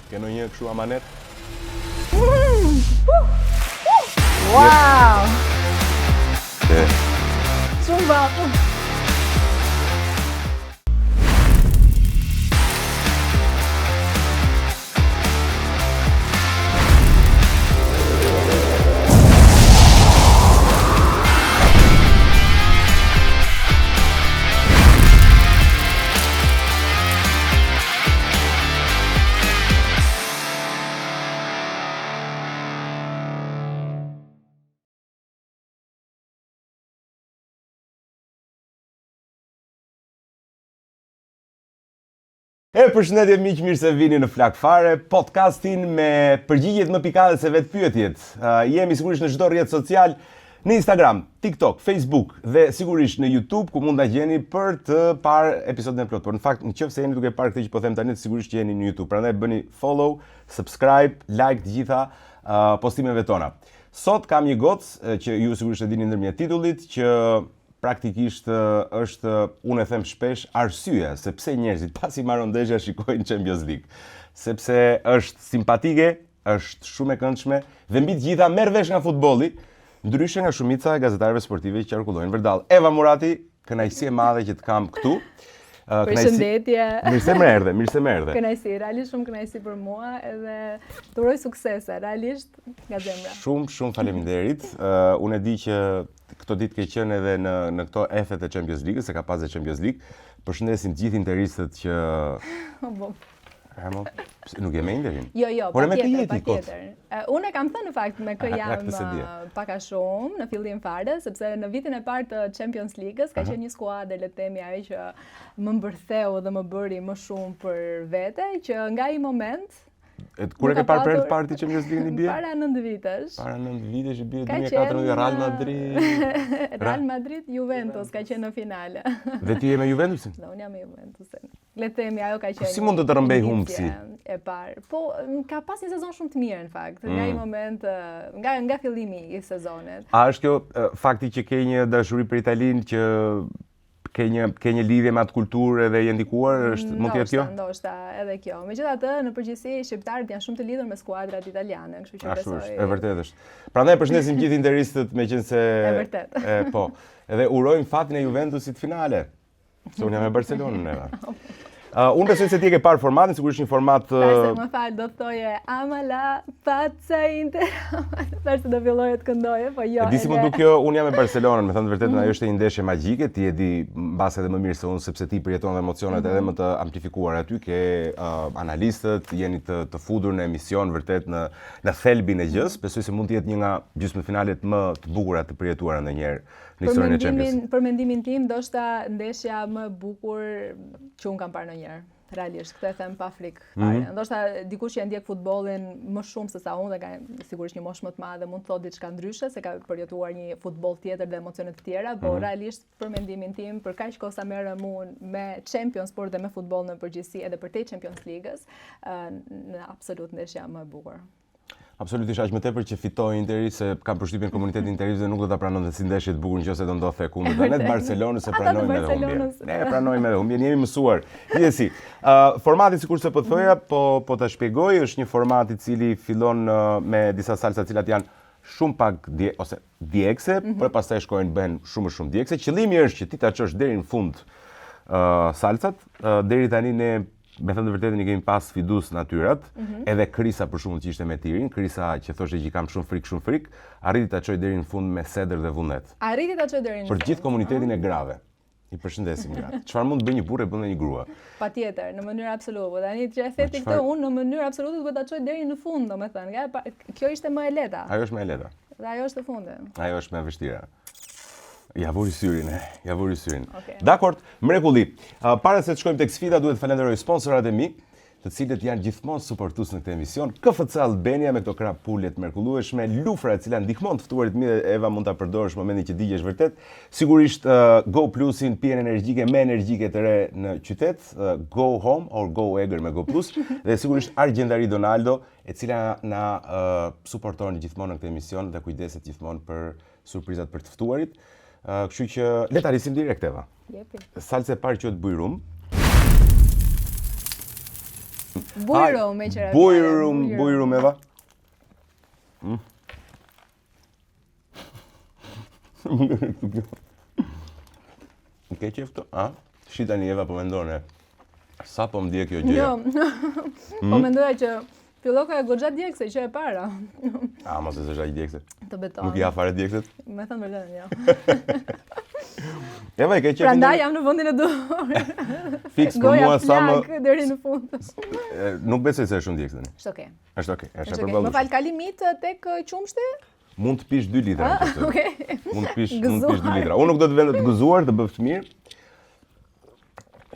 Ke ndonjë kështu amanet? Wow! Te. Shumë bravo. Përshëndetje miq, mirë se vini në Flak Fare, podcastin me përgjigjet më pikante se vetë pyetjet. Jemi sigurisht në çdo rrjet social, në Instagram, TikTok, Facebook dhe sigurisht në YouTube ku mund ta gjeni për të parë episodin e plot. Por në fakt, nëse jeni duke parë këtë që po them tani, sigurisht që jeni në YouTube. Prandaj bëni follow, subscribe, like të gjitha postimeve tona. Sot kam një gocë që ju sigurisht e dini ndërmjet titullit që praktikisht është, unë e them shpesh, arsyeja se pse njerëzit pasi marrin ndeshja shikojnë Champions League. Sepse është simpatike, është shumë e këndshme dhe mbi të gjitha merr vesh nga futbolli, ndryshe nga shumica e gazetarëve sportive që qarkullojnë vërdall. Eva Murati, kënaqësi e madhe që të kam këtu. Përshëndetje. Mirë se më erdhe. Kënaqësi, realisht shumë kënaqësi për mua edhe të uroj suksese, realisht nga zemra. Shumë faleminderit. Unë e di që këto ditë ke qenë edhe në këto efet e Champions League, se ka pas e Champions League. Përshëndesim të gjithë interistët që nuk e me nderin. Jo, patjetër. Unë e kam thënë në fakt me kë jam pak a shumë në fillim fare, sepse në vitin e parë të Champions League-s ka qenë një skuadër, le të themi, ajo që më mbërtheu dhe më bëri më shumë për vete, që nga ai moment kur e ke parë për parti Champions League-n i bie? Para 9 vitesh. Para 9 vitesh i bie 2014 Real Madrid. Real Madrid Juventus ka qenë në finale. Dhe ti je me Juventusin? Do, unë jam me Juventusin. Le të themi, ajo ka qenë. Si mund të rrëmbej humbsi? E parë. Po, ka pas një sezon shumë të mirë në fakt. Nga ai moment, nga fillimi i sezonit. A është kjo fakti që ke një dashuri për Italinë, që ke një lidhje me atë kulturë dhe je ndikuar, mund të jetë kjo? Ndoshta, edhe kjo. Megjithatë, në përgjithësi shqiptarët janë shumë të lidhur me skuadrat italiane, kështu që besoj. Ashtu është, e vërtetë është. Prandaj përshëndesim gjithë interistët, meqense e vërtet. Po. Edhe urojmë fatin e Juventusit finale. Se unë jam me Barcelonën eva. Unë besoj se ti e ke parë formatin, sigurisht një format... Përse më falë, do thoje Amala, Paca, Inter, përse do filloje të këndoje, po jo... E di si mund du kjo, unë jam me Barcelonën, me thënë të vërtetë, ajo është një ndeshje magjike, ti e di mbas edhe më mirë se unë, sepse ti përjeton dhe emocionet edhe më të amplifikuar aty, ke analistët, jeni të fudur në emision, vërtet në thelbin e gjës, besoj se mund të jetë një nga gjysmëfinalet më të bukura të përjetuara ndonjëherë në historinë e Champions. Për mendimin tim, ndoshta ndeshja më bukur që unë kam parë ndonjëherë. Realisht, këtë e them pa frikë fare. Ndoshta dikush që e ndjek futbollin më shumë se sa unë dhe ka sigurisht një moshë më të madhe mund të thotë diçka ndryshe se ka përjetuar një futboll tjetër dhe emocione të tjera, por realisht për mendimin tim, për kaq kohë sa merrem unë me Champions, por dhe me futboll në përgjithësi edhe për te Champions League-s, në absolut ndeshja më e bukur. Absolutisht, aq më tepër që fitoi Interi, se kam përshtypjen komuniteti interistë dhe nuk do ta pranonte si ndeshje të bukur nëse do ndodhte kundër. Ne të Barcelonës e pranojmë edhe humbjen. Ne e pranojmë edhe humbjen, jemi mësuar. Gjithsesi, formati sikur se po thoja, po ta shpjegoj, është një format i cili fillon me disa salsa të cilat janë shumë pak djegse, por pastaj shkojnë bën shumë djegse. Qëllimi është që ti ta çosh deri në fund salsat, deri tani ne me thënë të vërtetën i kemi pas fidus natyrat, edhe Krisa për shumë që ishte me tirin, Krisa që thoshe që i kam shumë frik, arriti ta çoj deri në fund me sedër dhe vullnet. Arriti ta çoj deri në fund. Për gjithë komunitetin e grave. I përshëndesim gratë. Çfarë mund të bëjë një burrë e bën dhe një grua? Patjetër, në mënyrë absolute. Tani që e theti këtë unë në mënyrë absolute duhet ta çoj deri në fund, domethënë. Kjo ishte më e lehta. Ajo është më e lehta. Dhe ajo është e fundi. Ajo është më e vështira. Ja vuri syrin. Okay. Dakor, mrekulli. Para se të shkojmë tek sfida, duhet të falenderoj sponsorat e mi, të cilët janë gjithmonë suportues në këtë emision. KFC Albania me këto krap pullet mrekullueshme, lufra e cila ndihmon të ftuarit mi dhe Eva mund ta përdorësh në momentin që digjesh vërtet. Sigurisht Go Plusin, pijen energjike me energjike të re në qytet, Go Home or Go Eger me Go Plus dhe sigurisht Argjendari Donaldo, e cila na suporton gjithmonë në këtë emision dhe kujdeset gjithmonë për surprizat për të ftuarit. Kështu që le ta risim direkt Eva. Jepi. Salsa e parë që të bëj rum. Bujrum me qëra. Bujrum Eva. Në ke qef këto? Shita një Eva po mendone. Sa po më dje kjo gjëja? Jo, po mendoja që filloka e goxha djegse që e para. Mos e zësha i djegse. Të beton. Nuk i ha fare djegset? Me thënë vërtetën, jo. Eva, i ke qef Prandaj jam në vendin e duhur. Fix për mua sa më... Goja deri në fund. Nuk besoj se është shumë djegse tani. Është okay. Është okay, është e Më përballueshme. fal, ka limit tek qumshti? Mund të pish 2 litra. Okej. Mund të pish 2 litra. Unë nuk do të vend të gëzuar, të bëftë mirë.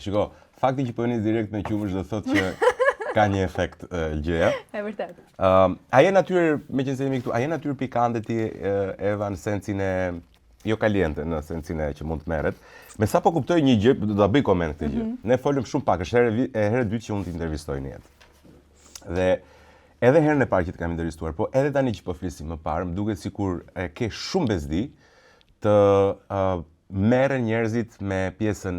Shiko, fakti që po nis direkt me qumësh do thotë që ka një efekt gjëja. E vërtet. A je natyrë, meqense jemi këtu, a je natyrë pikante ti Eva në sensin e jo kaliente, në sensin e që mund të merret. Me sa po kuptoj një gjë, do ta bëj koment këtë gjë. Ne folëm shumë pak, është herë dytë që unë të intervistoj në jetë. Dhe edhe herën e parë që të kam intervistuar, po edhe tani që po flisim më parë, më duket sikur ke shumë bezdi të merren njerëzit me pjesën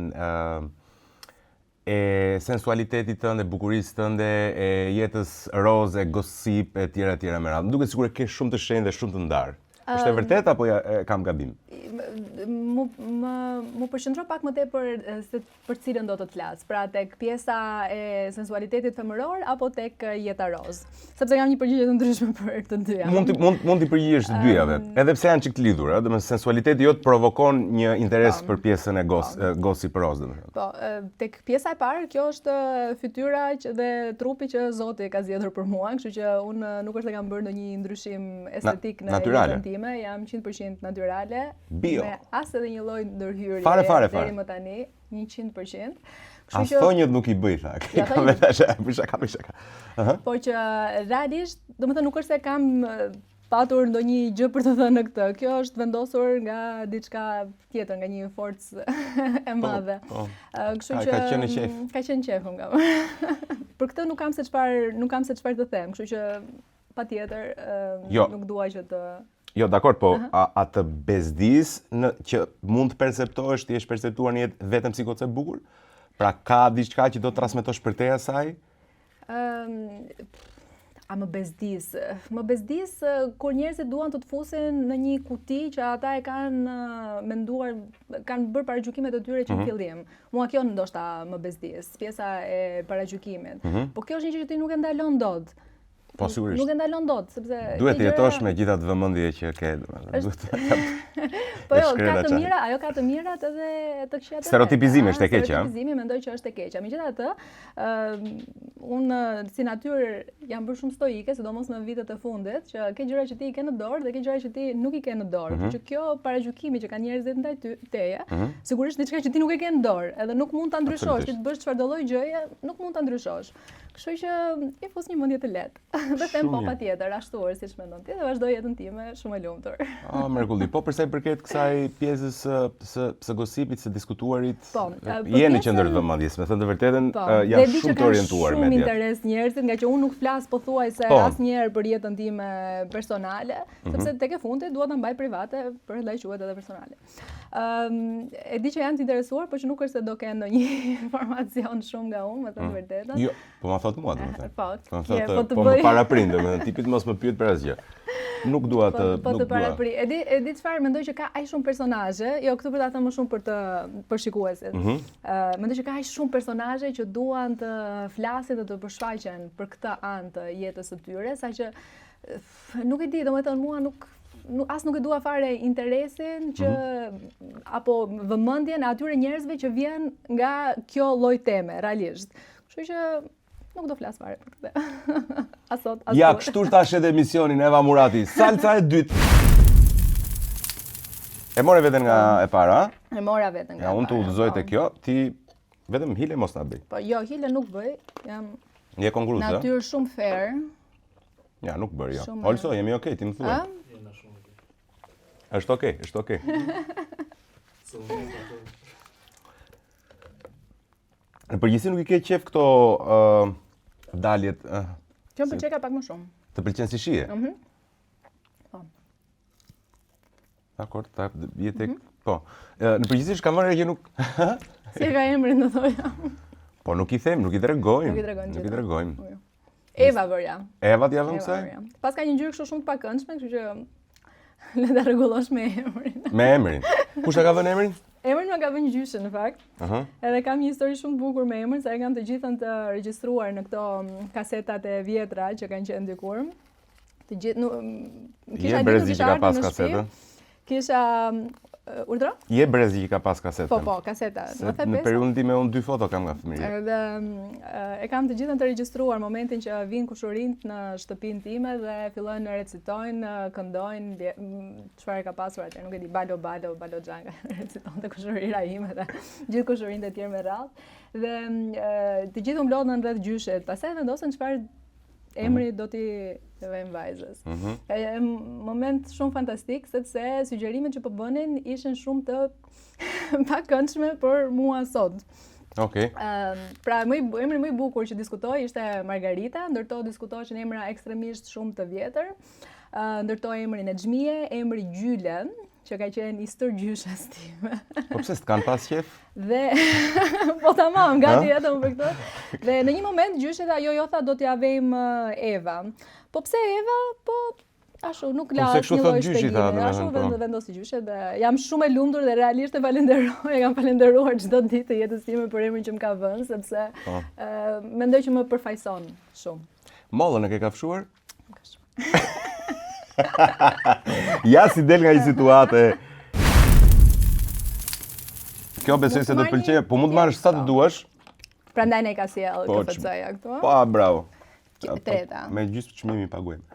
e sensualitetit tënde, bukurisë tënde, e jetës roze, gossip e tjera me radhë. Më duket sikur ke shumë të shenjtë dhe shumë të ndarë. Është e vërtet apo kam gabim? Mu përqendro pak më tepër se për cilën do të flas. Pra tek pjesa e sensualitetit femëror apo tek jeta roz. Sepse kam një përgjigje të ndryshme për të dyja. Mund t'i përgjigjesh të dyjave. Edhe pse janë çik të lidhura, domethënë sensualiteti jot provokon një interes për pjesën e gossip roz, domethënë. Po, tek pjesa e parë, kjo është fytyra dhe trupi që Zoti ka zgjedhur për mua, kështu që unë nuk është se kam bërë ndonjë ndryshim estetik në jetën time, jam 100% natyrale. Bio. Me as edhe një lloj ndërhyrje fare. deri më tani, 100%. As thonjët nuk i bëj tha. Kam vetë shaka. Po që realisht, domethënë nuk është se kam patur ndonjë gjë për të thënë këtë. Kjo është vendosur nga diçka tjetër, nga një forcë e madhe. Kështu që ka qenë qef. Ka qenë qef nga. Për këtë nuk kam se çfarë të them, kështu që patjetër nuk dua që të Jo, dakor, po atë bezdis që mund të perceptohesh, ti je perceptuar në jetë vetëm si gocë e bukur? Pra ka diçka që do të transmetosh për te asaj? A më bezdis? Më bezdis kur njerëzit duan të fusin në një kuti që ata e kanë menduar, kanë bërë paragjykime të tyre që në fillim. Mua kjo ndoshta më bezdis, pjesa e paragjykimit. Po kjo është një gjë që ti nuk e ndalon dot. Po sigurisht. Nuk e ndalon dot, sepse duhet të jetosh me gjitha të vëmendje që ke. Po jo, ka të mira, ajo ka të mirat edhe të këqijat. Stereotipizimi është e keqja. Stereotipizimi mendoj që është e keqja. Megjithatë, unë si natyrë jam bërë shumë stoike, sidomos në vitet e fundit, që ke gjëra që ti i ke në dorë dhe ke gjëra që ti nuk i ke në dorë. Që kjo paragjykimi që kanë njerëzit ndaj teje, sigurisht diçka që ti nuk e ke në dorë, edhe nuk mund ta ndryshosh, ti të bësh çfarëdo lloj gjëje, nuk mund ta ndryshosh. Kështu që i fus një mendje të lehtë. Dhe them po patjetër, ashtu është siç mendon ti dhe vazhdoj jetën time shumë e lumtur. Mrekulli. Po për sa i përket kësaj pjesës së gossipit, së diskutuarit, po, jeni në qendër të vëmendjes, me thënë të vërtetën, janë shumë të orientuar me media. Shumë interes njerëzit, nga që unë nuk flas pothuajse asnjëherë për jetën time personale, sepse tek e fundit dua ta mbaj private, për ndaj quhet edhe personale. E di që janë të interesuar, por që nuk është se do kenë ndonjë informacion shumë nga unë, me thënë të vërtetën. Jo, po ma thot mua domethënë. Po më paraprind, domethënë tipit mos më pyet për asgjë. Nuk dua të po të paraprind. E di çfarë mendoj që ka aq shumë personazhe, jo këtu për ta thënë më shumë për shikuesit. Mendoj që ka aq shumë personazhe që duan të flasin dhe të përshfaqen për këtë anë të jetës së tyre, saqë nuk e di, domethënë mua nuk e dua fare interesin që apo vëmendjen e atyre njerëzve që vjen nga kjo lloj teme, realisht. Kështu që nuk do flas fare për këtë. Asot. Ja, kështu tash edhe emisionin Eva Murati, salca e dytë. E more veten nga e para, a? E mora veten nga. Ja, unë të udhëzoj te kjo, ti vetëm hile mos na bëj. Po jo, hile nuk bëj. Jam Je kongruze. Natyrë shumë fair. Ja, nuk bër jo. Also, jemi okay, ti më thuaj. Është okay, është okay. Në përgjithësi nuk i ke qef këto daljet. Që më pëlqej pak më shumë. Të pëlqen si shije? Po. Dakor, tek. Po. Në përgjithësi kam marrë që nuk Si e ka emrin do thoja. Po nuk i them, nuk i tregojmë. Nuk i tregojmë. Eva vërja. Eva t'ja vëm kësaj? Pas ka një ngjyrë kështu shumë të pakëndshme, kështu që le ta rregullosh me emrin. Me emrin. Kush e ka vënë emrin? Emrin më ka vënë gjyshe në fakt. Edhe kam një histori shumë bukur me emrin, sa e kam të gjithën të regjistruar në këto kasetat e vjetra që kanë qenë dikur. Të gjithë kisha Brezi që ka pas kasetë. Kisha urdhra? Je Brezi që ka pas kasetë. Po, kaseta. Në periudhën time unë 2 foto kam nga fëmijëria. Edhe e kam të gjithën të regjistruar momentin që vinë kushërinjt në shtëpinë time dhe fillojnë të recitojnë, këndojnë, çfarë ka pasur atje, nuk e di, balo xhanga, recitonte kushërira ime dhe gjithë kushërinjtë e tjerë me radhë. Dhe të gjithë u mblodhen rreth gjyshet. Pastaj vendosën çfarë emri do t'i vëmë vajzës. Moment shumë fantastik, sepse sugjerimet që po bënin ishin shumë të pakëndshme për mua sot. Okej. Pra emri më i bukur që diskutoi ishte Margarita, ndërto diskutoheshin emra ekstremisht shumë të vjetër. Ndërto emrin e Xhmie, emri Gjyle, që ka qenë i stër gjyshes time. Po pse s'kan pas qef? Dhe po tamam, gati jetëm për këtë. Dhe në një moment gjyshet ajo tha do t'ja vejmë Eva. Po pse Eva? Po ashtu nuk la asnjë lloj shpjegimi. Ashtu vendosi gjyshet dhe jam shumë e lumtur dhe realisht e falenderoj, e kam falenderuar çdo ditë të jetës time për emrin që më ka vënë, sepse mendoj që më përfaqëson shumë. Mollën e ke kafshuar? Ja si del nga një situatë. Kjo besoj se do të pëlqejë, po mund të marrësh sa të duash. Prandaj ne ka sjell KFC-ja këtu. Po, bravo. Treta. Me gjysmë çmimi paguajmë.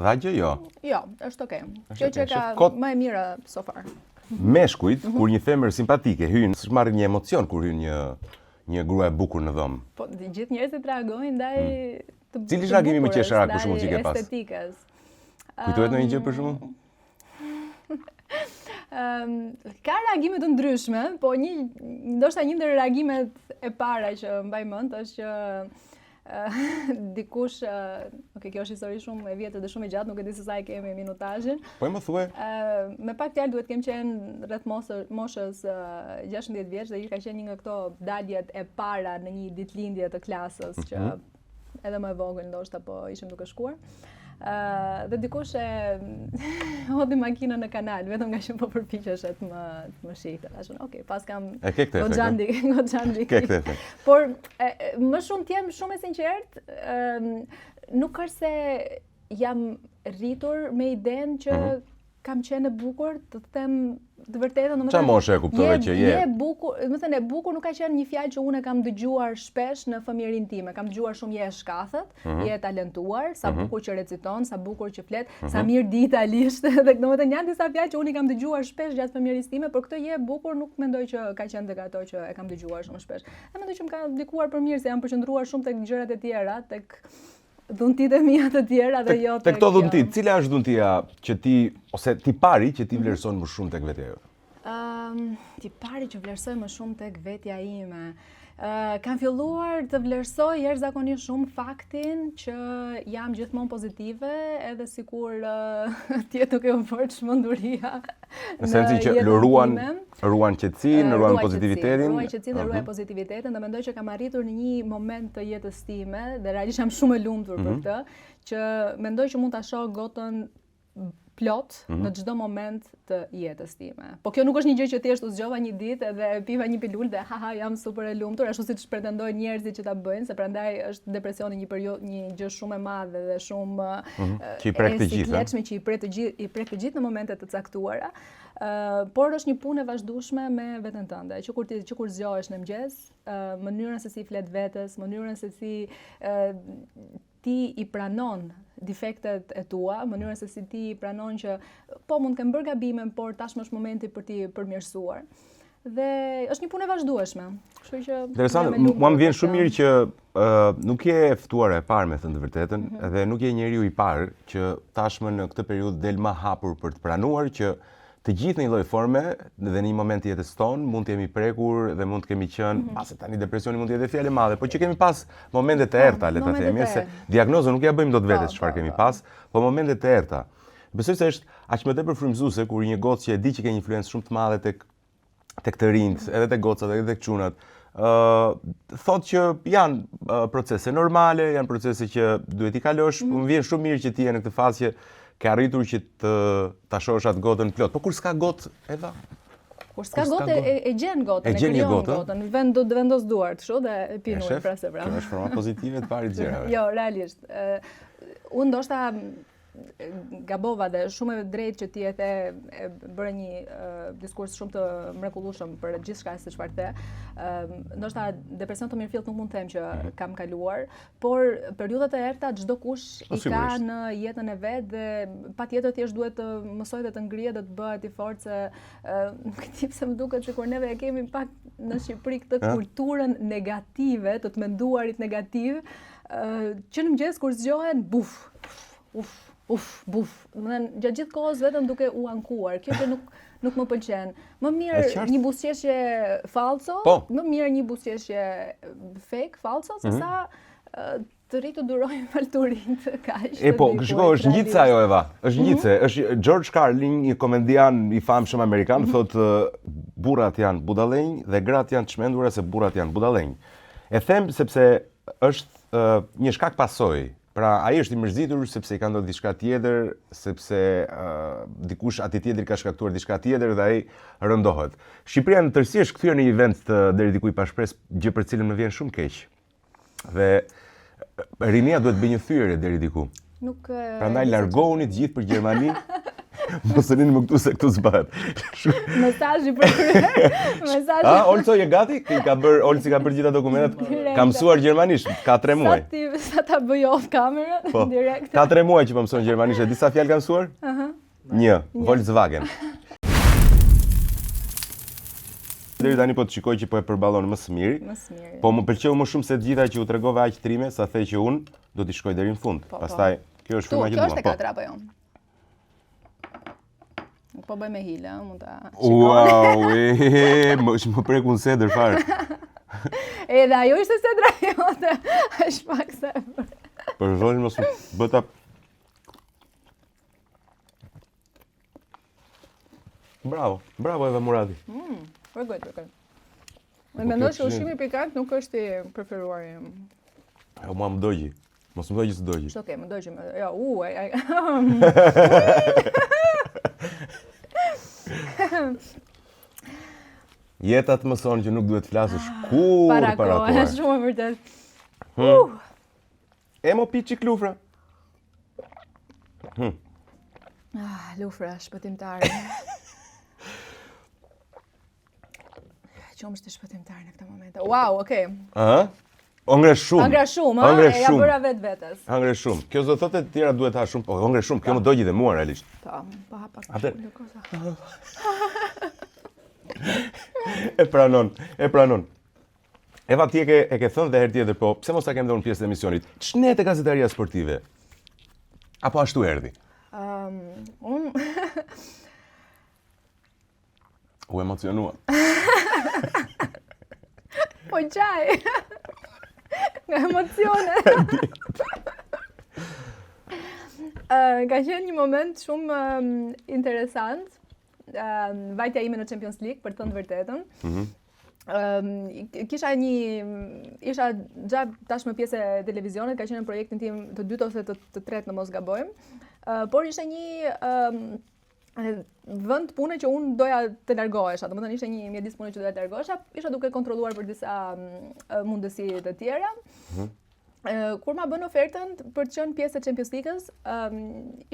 Dhagje jo? Jo, është okay. Kjo që ka më e mira so far. Meshkujt, kur një femër simpatike hyn, s'është marrë një emocion kur hyn një grua e bukur në dhomë. Po, të gjithë njerëzit reagojnë ndaj Cili është reagimi më qesharak për shembull që ke pas? Estetikës. Kujtohet ndonjë gjë për shembull? Ka reagime të ndryshme, po ndoshta një ndër reagimet e para që mbaj mend është që dikush, kjo është histori shumë e vjetër dhe shumë e gjatë, nuk e di se sa e kemi minutazhin. Po më thuaj. Me pak fjalë duhet kem qenë rreth moshës 16 vjeç dhe ka qenë një nga këto daljet e para në një ditëlindje të klasës që edhe më e vogël ndoshta po ishim duke shkuar. Dhe dikush e hodhi makinën në kanal, vetëm nga që po përpiqeshe të më shihte. Thashun, okay, pas kam goxhandi. Ke këtë efekt. Por më shumë t'jem shumë e sinqert, nuk është se jam rritur me idenë që kam qenë e bukur, të them të vërtetën, domethënë. Çfarë moshe e kuptove që je? Je bukur, domethënë e bukur nuk ka qenë një fjalë që unë kam dëgjuar shpesh në fëmijërinë time. Kam dëgjuar shumë je e shkathët, je e talentuar, sa bukur që reciton, sa bukur që flet, sa mirë di italisht. Dhe domethënë janë disa fjalë që unë kam dëgjuar shpesh gjatë fëmijërisë time, por këtë je e bukur nuk mendoj që ka qenë tek ato që e kam dëgjuar shumë shpesh. E mendoj që më ka ndikuar për mirë se jam përqendruar shumë tek gjërat e tjera, tek dhuntitë mia të tjera dhe jo tek. Tek këto dhuntit, cila është dhuntia që ti ose ti pari që ti vlerëson më shumë tek vetja jote? Ti pari që vlerësoj më shumë tek vetja ime. Kam filluar të vlerësoj jashtëzakonisht shumë faktin që jam gjithmonë pozitive, edhe sikur tjetë nuk e më bërë çmenduria. Në sensi që ruan qetësinë, ruan pozitivitetin. Ruaj qetësinë dhe ruaj pozitivitetin, dhe mendoj që kam arritur në një moment të jetës time, dhe realisht jam shumë e lumtur për këtë, që mendoj që mund ta shoh gotën plot në çdo moment të jetës time. Po kjo nuk është një gjë që thjesht u zgjova një ditë edhe piva një pilulë dhe haha jam super e lumtur, ashtu siç pretendojnë njerëzit që ta bëjnë, se prandaj është depresioni një gjë shumë e madhe dhe shumë që i prek të gjitha, që i prek të gjithë në momente të caktuara. Por është një punë e vazhdueshme me veten tënde, që kur zgjohesh në mëngjes, mënyrën se si flet vetes, mënyrën se si ti i pranon defektet e tua, mënyrën se si ti i pranon që po mund të kem bërë gabime, por tashmë është momenti për ti përmirësuar. Dhe është një punë e vazhdueshme. Kështu që interesant, mua më vjen shumë mirë që nuk je e ftuar e parë, me thënë të vërtetën, dhe nuk je njeriu i parë që tashmë në këtë periudhë del më hapur për të pranuar që të gjithë në një lloj forme dhe në një moment të jetës tonë mund të jemi prekur dhe mund të kemi qenë, pasi tani depresioni mund të jetë fjalë e madhe, por që kemi pas momente të errta, le ta themi, se diagnozën nuk ja bëjmë dot vetes çfarë kemi pas, po momente të errta. Besoj se është aq më tepër frymëzuese kur një gocë që e di që ka një influencë shumë të madhe tek të rinjt, edhe tek gocat, edhe tek çunat, thotë që janë procese normale, janë procese që duhet I kalosh, më vjen shumë mirë që ti je në këtë fazë që ke arritur që ta shohësh atë gotën plot. Po kur s'ka gotë, Eva? Kur s'ka gotë e gjen gotën, e krijon gotën, vend do të vendos duart, kështu dhe e pin ujin pra se pra. Kjo është forma pozitive të parit gjërave. Jo, realisht. Unë ndoshta gabova dhe shumë e drejtë që ti e bëre një diskurs shumë të mrekullueshëm për gjithçka se çfarë the. Ndoshta depresion të mirëfillt nuk mund të them që kam kaluar, por periudhat e errta çdo kush I ka në jetën e vet dhe patjetër thjesht duhet të mësoj dhe të ngrihet dhe të bëhet I fortë. Nuk e di pse më duket sikur neve e kemi pak në Shqipëri këtë kulturën negative, të menduarit negativ, që në mëngjes kur zgjohen, buf, gjatë gjithë kohës vetëm duke u ankuar. Kjo që nuk më pëlqen. Më mirë një buzëqeshje falso, më mirë një buzëqeshje fake falso, se sa të rritë durojnë falturit kaq. Shiko, është ngjitse ajo Eva. Është ngjitse. Është George Carlin, një komedian I famshëm amerikan, thotë burrat janë budallënj dhe gratë janë të çmendura se burrat janë budallënj. E them sepse është një shkak pasojë. Pra, ai është I mërzitur sepse I ka ndodhur diçka tjetër, sepse dikush aty tjetër ka shkaktuar diçka tjetër dhe ai rëndohet. Shqipëria në tërësi është kthyer në një vend deri diku I pashpres, gjë për cilën më vjen shumë keq. Dhe rinia duhet bëjë një thyerje deri diku. Prandaj largohuni të gjithë për Gjermani. Mos e lini më këtu se këtu s'bëhet. Mesazhi për kryer. Mesazhi. Olco je gati? Olci ka bërë gjitha dokumentat. Ka mësuar gjermanisht, ka 3 muaj. Sa ta bëj off camera direkt. Ka 3 muaj që po mëson gjermanisht. E di sa fjalë ka mësuar? Një, Volkswagen. Deri tani po të shikoj që po e përballon më së miri. Po më pëlqeu më shumë se të gjitha që u tregova aq trime, sa the që unë do t'i shkoj deri në fund. Pastaj kjo është forma që dua. Kjo është e katra apo jo? Po bëj me hile, mund ta shikoni. Wow, më prek unë sedër fare. Edhe ajo ishte sedra jote, është pak sepër. Për zonin mos bëta. Bravo Eva Muradi. Very good. Mendoj që ushqimi pikant nuk është I preferuari im. Mua më dogji. Mos më dogji së dogji. Është okay, më dogji. Jo, Jeta të mëson që nuk duhet flasësh kur para kohë. Është shumë e vërtet. E mo pi çik lufra. Lufra, shpëtimtare. Qomështë shpëtimtare në këtë moment. Wow, okay. Hëngre shumë. Ja bëra vetes. Hëngre shumë. Kjo do thotë të tjera duhet ha shumë. Po hëngre shumë. Kjo më dogji dhe mua realisht. Po hapa. E pranon. Eva ti e ke thënë dhe herë tjetër, po pse mos ta kem dhënë pjesë të emisionit? Ç'ne te gazetaria sportive? Apo ashtu erdhi? U emocionua. Po qaj. Nga emocione. Ka qenë një moment shumë interesant. Vajtja ime në Champions League, për të thënë vërtetën. Isha gjatë tashmë pjesë e televizionit, ka qenë në projektin tim të dytë ose të tretë në mos gabojmë. Por ishte një vend pune që unë doja të largohesha, domethënë ishte një mjedis pune që doja të largohesha, isha duke kontrolluar për disa mundësi të tjera. Kur ma bën ofertën për të qenë pjesë e Champions League-s,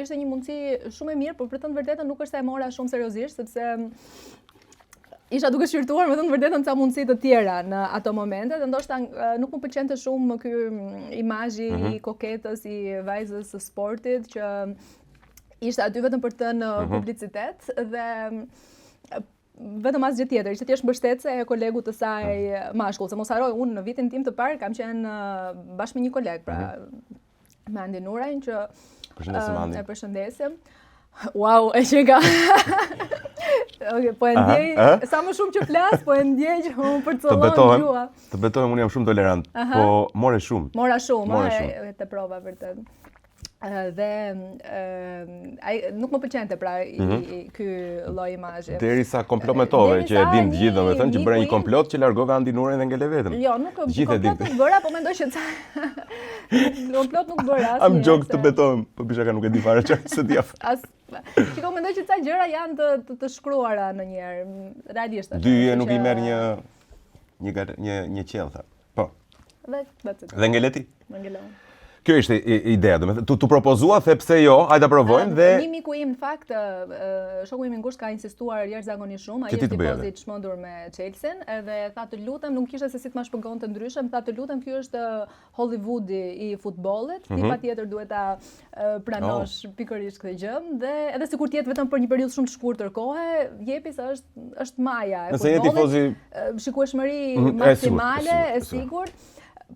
ishte një mundësi shumë e mirë, por për të thënë vërtetën nuk është se e mora shumë seriozisht, sepse isha duke shqyrtuar me thënë vërtetën ca mundësi të tjera në ato momente, dhe ndoshta nuk më pëlqente shumë ky imazhi I koketës, I vajzës së sportit që ishte aty vetëm për të në publicitet dhe vetëm asgjë tjetër, ishte thjesht mbështetëse e kolegut të saj mashkull, se mos haroj, unë në vitin tim të parë kam qenë bashkë me një koleg, pra me Andi Nurajn që e përshëndesim. Wow, e që ka. Po e ndjej, sa më shumë që flas, po e ndjej që më përcollon gjua. Të betohem, unë jam shumë tolerant, po more shumë. Mora shumë, e te prova vërtet. Dhe nuk më pëlqente pra ky lloj imazhi. Derisa komplometove që e din të gjithë, domethënë që bëra një komplot që largove Andi Nurin dhe ngele vetëm. Jo, nuk komplot nuk bëra, po mendoj që komplot nuk bëra. Am joke të betojmë, po bishaka nuk e di fare çfarë se di. Shiko, mendoj që ca gjëra janë të shkruara ndonjëherë, realisht. Dyje nuk i merr një qell tha. Po. Dhe ngeleti? Ngelon. Kjo ishte ideja, domethënë tu propozua the pse jo, hajde ta provojmë dhe një miku im në fakt, shoku im i ngushtë ka insistuar jashtëzakonisht shumë, ai është tifoz i çmendur me Chelsea-n, edhe tha të lutem, nuk kishte se si të ma shpjegonte ndryshe, më tha të lutem, ky është Hollywoodi i futbollit, ti patjetër duhet ta pranosh pikërisht këtë gjë, dhe edhe sikur të jetë vetëm për një periudhë shumë të shkurtër kohe, jepi se është maja e futbollit. Shikueshmëri maksimale, e sigurt.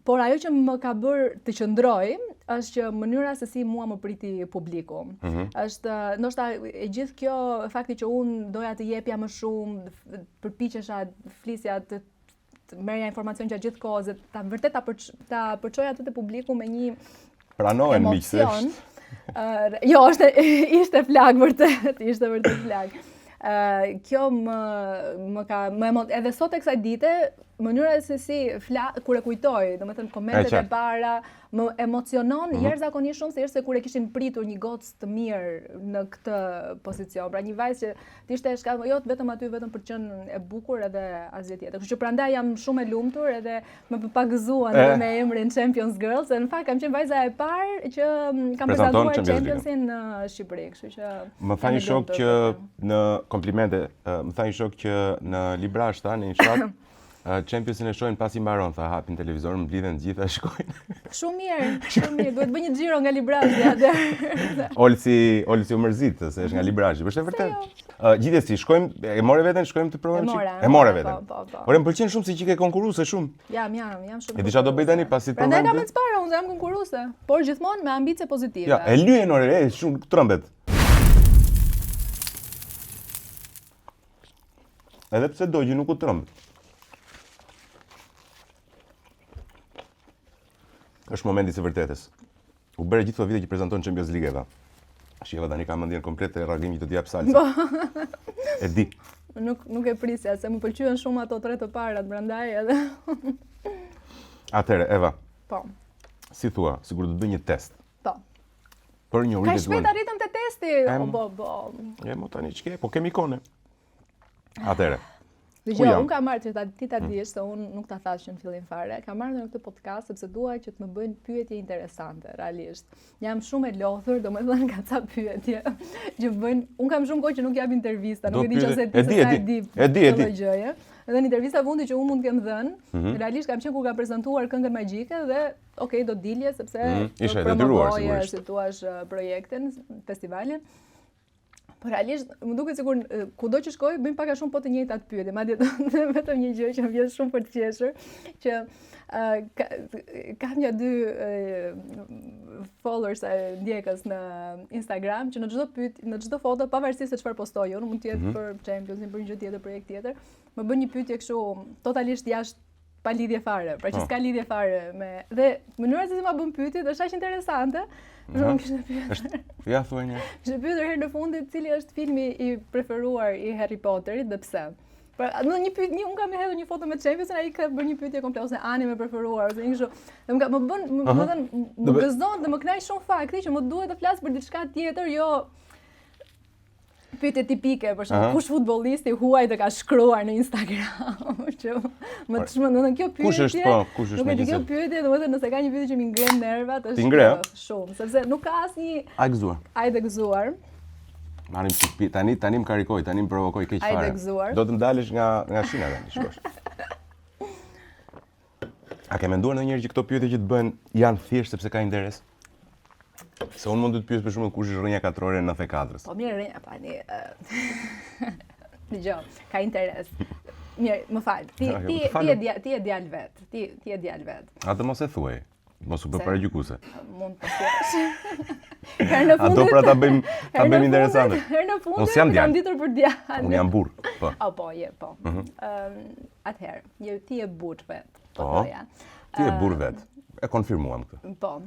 Por ajo që më ka bërë të qëndroj është që mënyra se si mua më priti publiku. Është ndoshta e gjithë kjo fakti që unë doja të jepja më shumë, përpiqesha, flisja të merrja informacion gjatë gjithë kohës, vërtet ta përçoja atë te publiku me një Pranohen miqësisht. Jo, ishte flag vërtet, ishte vërtet flag. Kjo edhe sot e kësaj dite, mënyra se si kur e kujtoj, domethënë komentet e para, më emocionon jashtëzakonisht shumë se kur e kishin pritur një gocë të mirë në këtë pozicion. Pra një vajzë që t'ishte jo vetëm aty vetëm për të qenë e bukur edhe asgjë tjetër. Kështu që prandaj jam shumë e lumtur edhe më përpagëzuan edhe me emrin Champions Girls, dhe në fakt kam qenë vajza e parë që kam prezantuar Championsin në Shqipëri, kështu që më tha një shok që në komplimente, më tha një shok që në Librazh në një shfaq Championsin e shohin pasi mbaron, tha hapin televizor, mblidhen të gjitha shkojnë. Shumë mirë, duhet bëj një xhiro nga Librazhi atë. Olsi u mërzit se është nga Librazhi, është e vërtet. Gjithsesi, shkojmë, e morë veten, shkojmë të provojmë çik. E morë veten. Por më pëlqen shumë se që ke konkurruese shumë. Jam shumë. E di çfarë do bëj tani pasi të provojmë. Prandaj kam të para, unë jam konkurruese, por gjithmonë me ambicie pozitive. Ja, e lyen orë, shumë trëmbet. Edhe pse dogji nuk u trëmb. Është momenti i vërtetës. U bëre gjithë këto vite që prezanton Champions League eva. Shiheva tani kam mendjen komplete të reagimit të jap salsa. E di. Nuk e prisja, se më pëlqyen shumë ato 3 të parat brandaj edhe. Atëre, Eva. Po. Si thua, sigur do të bëj një test. Po. Për një Ka shpejt arritëm te testi. Mo tani ç'ke, po kemi ikone. Atëre. Dëgjoj, unë kam marrë që ti ta dish se unë nuk ta thash në fillim fare. Kam marrë në këtë podcast sepse dua që të më bëjnë pyetje interesante, realisht. Jam shumë e lodhur, domethënë nga ca pyetje që bëjnë. Unë kam shumë kohë që nuk jap intervista, nuk e di nëse ti e di. Gjëje. Edhe në intervista fundi që unë mund të kem dhënë, realisht kam qenë kur ka prezantuar Këngën Magjike dhe okay, do dilje sepse isha e detyruar sigurisht. Si thua projektin, festivalin. Por realisht më duket sikur kudo që shkoj bëjmë pak a shumë po të njëjtat pyetje, madje vetëm një gjë që më vjen shumë për të qeshur, që kam një 2 followers ndjekës në Instagram që në çdo foto, pavarësisht se çfarë postoj, unë mund të jetë për Championsin, për një gjë tjetër, projekt tjetër, më bën një pyetje kështu totalisht jashtë pa lidhje fare, pra që s'ka lidhje fare me dhe mënyra se si ma bën pyetje është aq interesante. Shumë kishte pyetur. Ja thuaj një. Kishte pyetur herë në fundit cili është filmi i preferuar i Harry Potterit dhe pse. Pra, në një pyetje, unë kam hedhur një foto me Championsin, ai ka bërë një pyetje komplet ose anime preferuar ose një kështu. Më gëzon dhe më kënaq shumë fakti që më duhet të flas për diçka tjetër, jo pyetje tipike, për shembull, kush futbollisti huaj të ka shkruar në Instagram, që më të shmendon kjo pyetje. Kush është kush është me kjo pyetje, domethënë nëse ka një pyetje që më ngren nervat, është shumë, sepse nuk ka asnjë Ai gëzuar. Marrim çik tani më karikoj, tani më provokoj keq fare. Do të ndalesh nga shina tani, shikosh. A ke menduar ndonjëherë që këto pyetje që të bëhen janë thjesht sepse ka interes? Se unë mund të pyes për shembull kush është rrënja katrore në 94-s. Po mirë, rrënja pani. Dgjoj, ka interes. Mirë, më fal. Ti e djal vet. Ti e djal vet. Atë mos e thuaj. Mos u bë paragjykuese. Mund të thuash. A do pra ta bëjmë interesante. Herë në fund kam ditur për djal. Unë jam burr. Po. Po, po. Atëherë, ti je burr vet. Po. Ti je burr vet. E konfirmuam këtë. Po.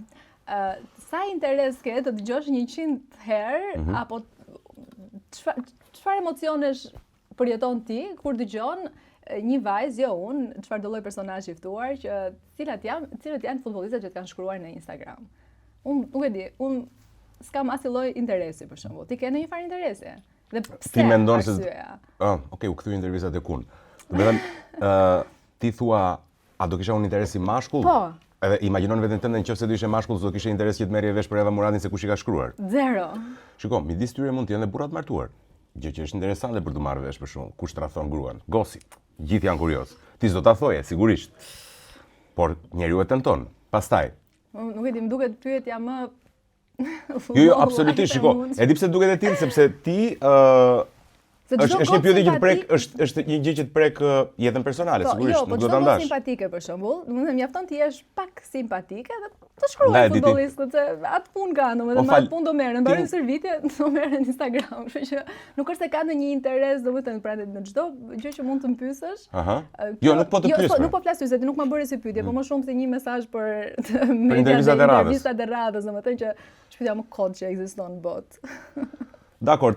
sa interes ke të dëgjosh 100 herë apo çfarë emocionesh përjeton ti kur dëgjon një vajzë, jo unë, çfarë do lloj personazhi i ftuar që cilët janë futbollistët që të kanë shkruar në Instagram. Unë nuk e di, unë s'kam asnjë lloj interesi për shembull. Ti ke ndonjë farë interesi? Dhe pse? Ti mendon se arsyeja? U kthy intervistat e kun. Do të thënë, ti thua, a do kisha unë interes si mashkull? Po. Edhe imagjinon veten tënde nëse do ishe mashkull, do kishe interes që të merrje vesh për Eva Muradin se kush i ka shkruar. Zero. Shiko, midis tyre mund të jenë dhe burra të martuar. Gjë që është interesante për të marrë vesh për shkak kush tradhon gruan. Gosi. Gjithë janë kurioz. Ti s'do ta thoje, sigurisht. Por njeriu e tenton. Pastaj. Nuk e di, më duket pyetja më Jo, absolutisht, shiko. E di pse duket e tillë, sepse ti është një pyetje që të prek, është një gjë që të prek jetën personale, sigurisht, nuk do ta ndash. Po, simpatike për shembull, domethënë mjafton ti jesh pak simpatike dhe të shkruaj futbollistët se atë punë kanë, domethënë atë punë do merren, mbarojnë servitje, do merren në Instagram, kështu që nuk është se ka ndonjë interes, domethënë pra në çdo gjë që mund të mpyesësh. Jo, nuk po të pyes. Nuk po flas ty se ti nuk më bëre si pyetje, po më shumë se një mesazh për intervistat e radhës, domethënë që shpytja më kod që ekziston në botë. Dakor,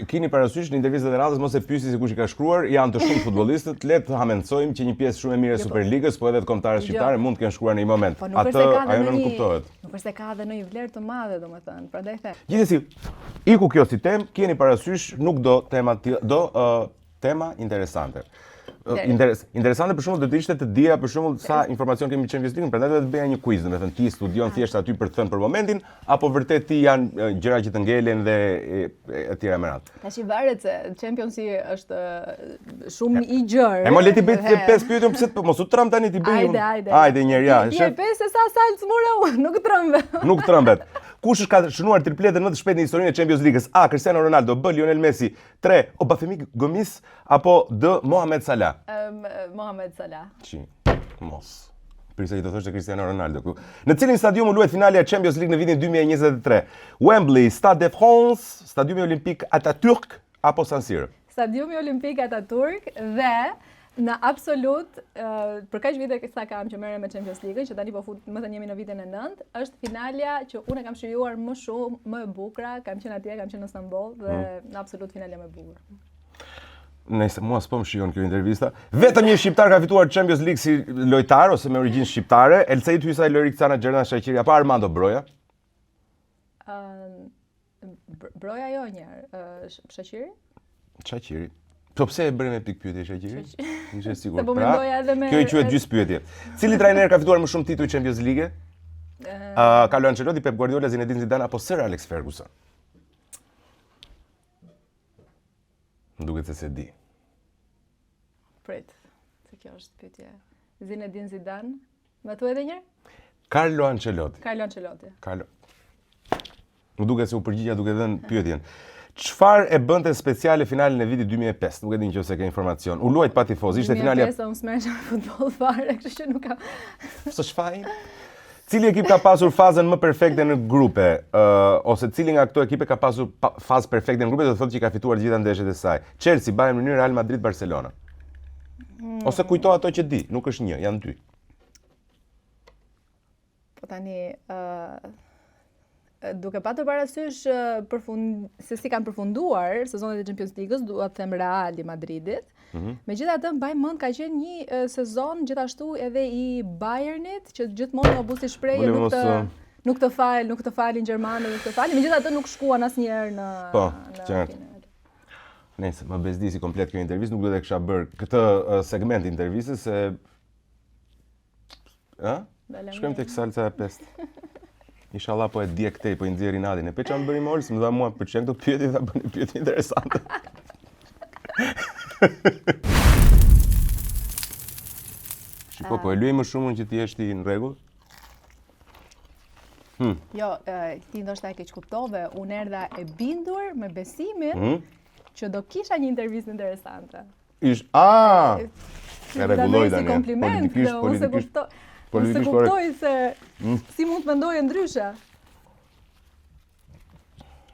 keni parasysh në intervistat e radhës mos e pyesi se kush i ka shkruar, janë të shumë futbollistët, le të hamencojmë që një pjesë shumë e mirë e Superligës, po edhe të kombëtarëve shqiptarë mund të kenë shkruar në një moment. Atë ajo nuk kuptohet. Nuk është se ka edhe ndonjë vlerë të madhe, domethënë, prandaj them. Gjithsesi, iku kjo si temë, keni parasysh nuk do tema interesante. Interesante për shembull do të ishte të dija për shembull sa informacion kemi në Champions League, prandaj do të bëja një quiz, domethënë ti studion thjesht aty për të thënë për momentin apo vërtet ti janë gjëra që të ngelen dhe etj me radhë. Tash i varet se Champions League është shumë i gjerë. E mo le ti bëj 5 pyetje pse mos u trëm tani ti bëj. Hajde një herë ja. Je 5 se sa salc mora unë, nuk trëmbet. Nuk trëmbet. Kush është ka shënuar tripletën më të shpejtë në historinë e Champions League-s? A. Cristiano Ronaldo, B. Lionel Messi, 3. Obafemi Gomis apo D. Mohamed Salah? Mohamed Salah. Mos. Përsa i do thosh se Cristiano Ronaldo. Në cilin stadium u luet finalja e Champions League në vitin 2023? Wembley, Stade de France, Stadiumi Olimpik Atatürk apo San Siro? Stadiumi Olimpik Atatürk dhe në absolut, për kaq vite sa kam që merrem me Champions League, që tani po fut, më thënë jemi në vitin e 9, është finalja që unë kam shijuar më shumë, më e bukur, kam qenë atje, kam qenë në Istanbul dhe në absolut finalja më e bukur. Nëse mua s'po më shijon kjo intervista. Vetëm një shqiptar ka fituar Champions League si lojtar ose me origjinë shqiptare, Elceit Hysaj, Lorik Cana, Xherdan Shaqiri apo Armando Broja? Broja jo një herë, Shaqiri? Shaqiri. Po pse e bëre me pikë pyetje Shaqiri? Nishe sigurt. Po mendoja edhe me. Kjo i quhet gjys pyetje. Cili trajner ka fituar më shumë tituj Champions League? Carlo Ancelotti, Pep Guardiola, Zinedine Zidane apo Sir Alex Ferguson? Duket se di. Prit, se kjo është pyetje. Zinedine Zidane, më thuaj edhe një herë? Carlo Ancelotti. Më duket se u përgjigja duke dhënë pyetjen. Çfarë e bënte speciale finalen e vitit 2005? Nuk e di nëse ka informacion. U luajt pa tifoz, ishte finalja. 2005 unë s'merresha me futboll fare, kështu që nuk kam. Së shfaqin. Cili ekip ka pasur fazën më perfekte në grupe, ose cili nga këto ekipe ka pasur fazë perfekte në grupe, do të thotë që ka fituar gjitha ndeshjet e saj. Chelsea, Bayern Munich, Real Madrid, Barcelona. Ose kujto ato që di, nuk është një, janë dy. Po tani duke patur parasysh se si kanë përfunduar sezonet e Champions League-s, dua të them Real Madridit. Megjithatë, mbaj mend ka qenë një sezon gjithashtu edhe i Bayernit, që gjithmonë nga busi shprehje nuk të falin gjermanët, nuk të falin. Megjithatë nuk shkuan asnjëherë në final. Nëse më bezdisi komplet kjo intervistë, nuk do të kisha bërë këtë segment intervistës se shkojmë tek salca e pest. Inshallah po e dje këtej, po i nxjerrin Nadin. E peça më bëri mol, më dha mua për çka këto pyetje, tha bëni pyetje interesante. Shiko, po e luaj më shumë që ti je në rregull? Jo, ti ndoshta e ke kuptove, unë erdha e bindur me besimin që do kisha një intervistë interesante. E rregulloj tani. Politikisht. Se kuptoj se si mund të mendoje ndryshe.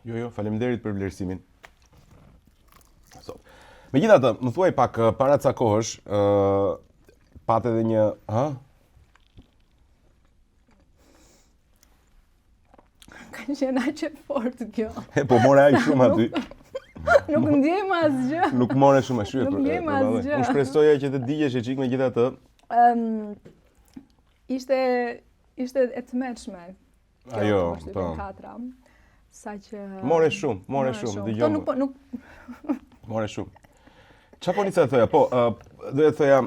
Jo, faleminderit për vlerësimin. Megjithatë, më thuaj pak para ca kohësh, pat edhe një, Qena që fort kjo. Po more ai shumë aty. Nuk ndjej më asgjë. Nuk more shumë ashtu. Nuk ndjej më asgjë. Unë shpresoja që të digjesh e çik megjithatë. Ishte e tmeshme. Ajo, po. Saqë More shumë, dëgjoj. Po nuk More shumë. Çfarë po nica të thoja? Po, doja të thoja,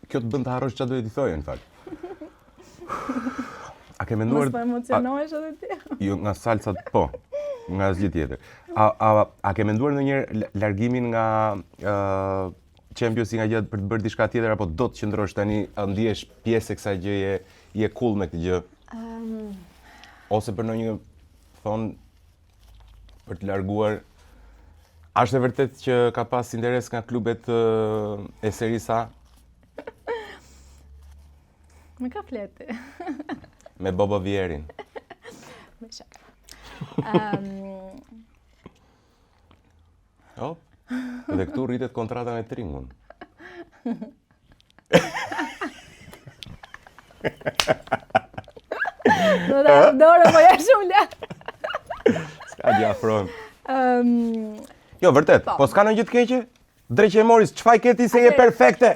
kjo të bën të harrosh çfarë doja të thoja në fakt. A ke menduar? Mos po emocionohesh edhe ti? Jo, nga salsa, po, nga asgjë tjetër. A ke menduar ndonjëherë largimin nga Champions League nga gjë për të bërë diçka tjetër apo do të qëndrosh tani, ndihesh pjesë e kësaj gjëje, je cool me këtë gjë? Ose për ndonjë për të larguar. A është e vërtet që ka pas interes nga klubet e serisë A? Me ka fleti. Me Bobo Vierin. Me shaka. Dhe këtu rritet kontrata me Tringun. Do ta dorë po ja shumë lart. S'ka gjë afrojmë. Jo, vërtet, po s'ka në gjë të keqe? Dreqe e Moris, çfarë ke ti se je perfekte?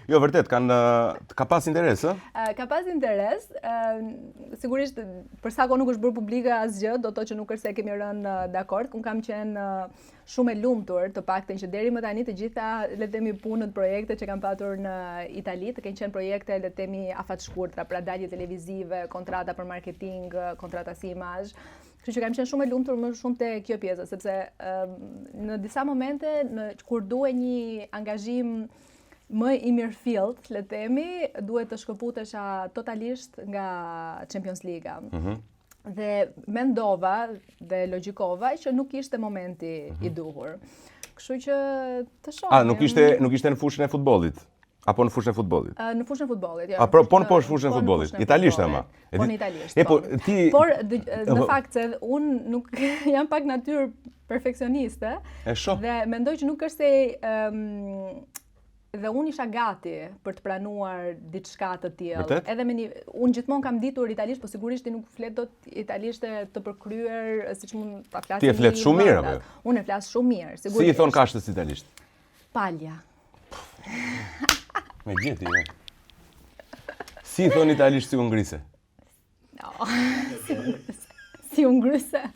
Jo, vërtet, ka pas interes, ë? Ka pas interes, sigurisht për sa kohë nuk është bërë publike asgjë, do të thotë që nuk është se kemi rënë dakord. Unë kam qenë shumë e lumtur, të paktën që deri më tani të gjitha le të themi punët, projekte që kam patur në Itali, të kenë qenë projekte le të themi afatshkurtra, pra dalje televizive, kontrata për marketing, kontrata si imazh. Kështu që kam qenë shumë e lumtur më shumë te kjo pjesë, sepse në disa momente kur duhet një angazhim më i mirëfillt, le të themi, duhet të shkëputesha totalisht nga Champions League. Dhe mendova dhe logjikova që nuk ishte momenti i duhur. Kështu që të shohim. Nuk ishte në fushën e futbollit. Apo në fushën e futbollit? Në fushën e futbollit, jo. Po në fushën e futbollit. Italisht ama. Po në italisht. Por në fakt se unë nuk jam pak natyrë perfeksioniste. E shoh. Dhe mendoj që nuk është se dhe unë isha gati për të pranuar diçka të tillë. Edhe unë gjithmonë kam ditur italisht, po sigurisht ti nuk flet dot italisht të përkryer siç mund ta flasësh. Ti e flet shumë mirë apo? Unë e flas shumë mirë, sigurisht. Si i thon kashtës italisht? Palja. Me gjeti, ne. Si i thon italisht si ungrise? No. Si ungrise.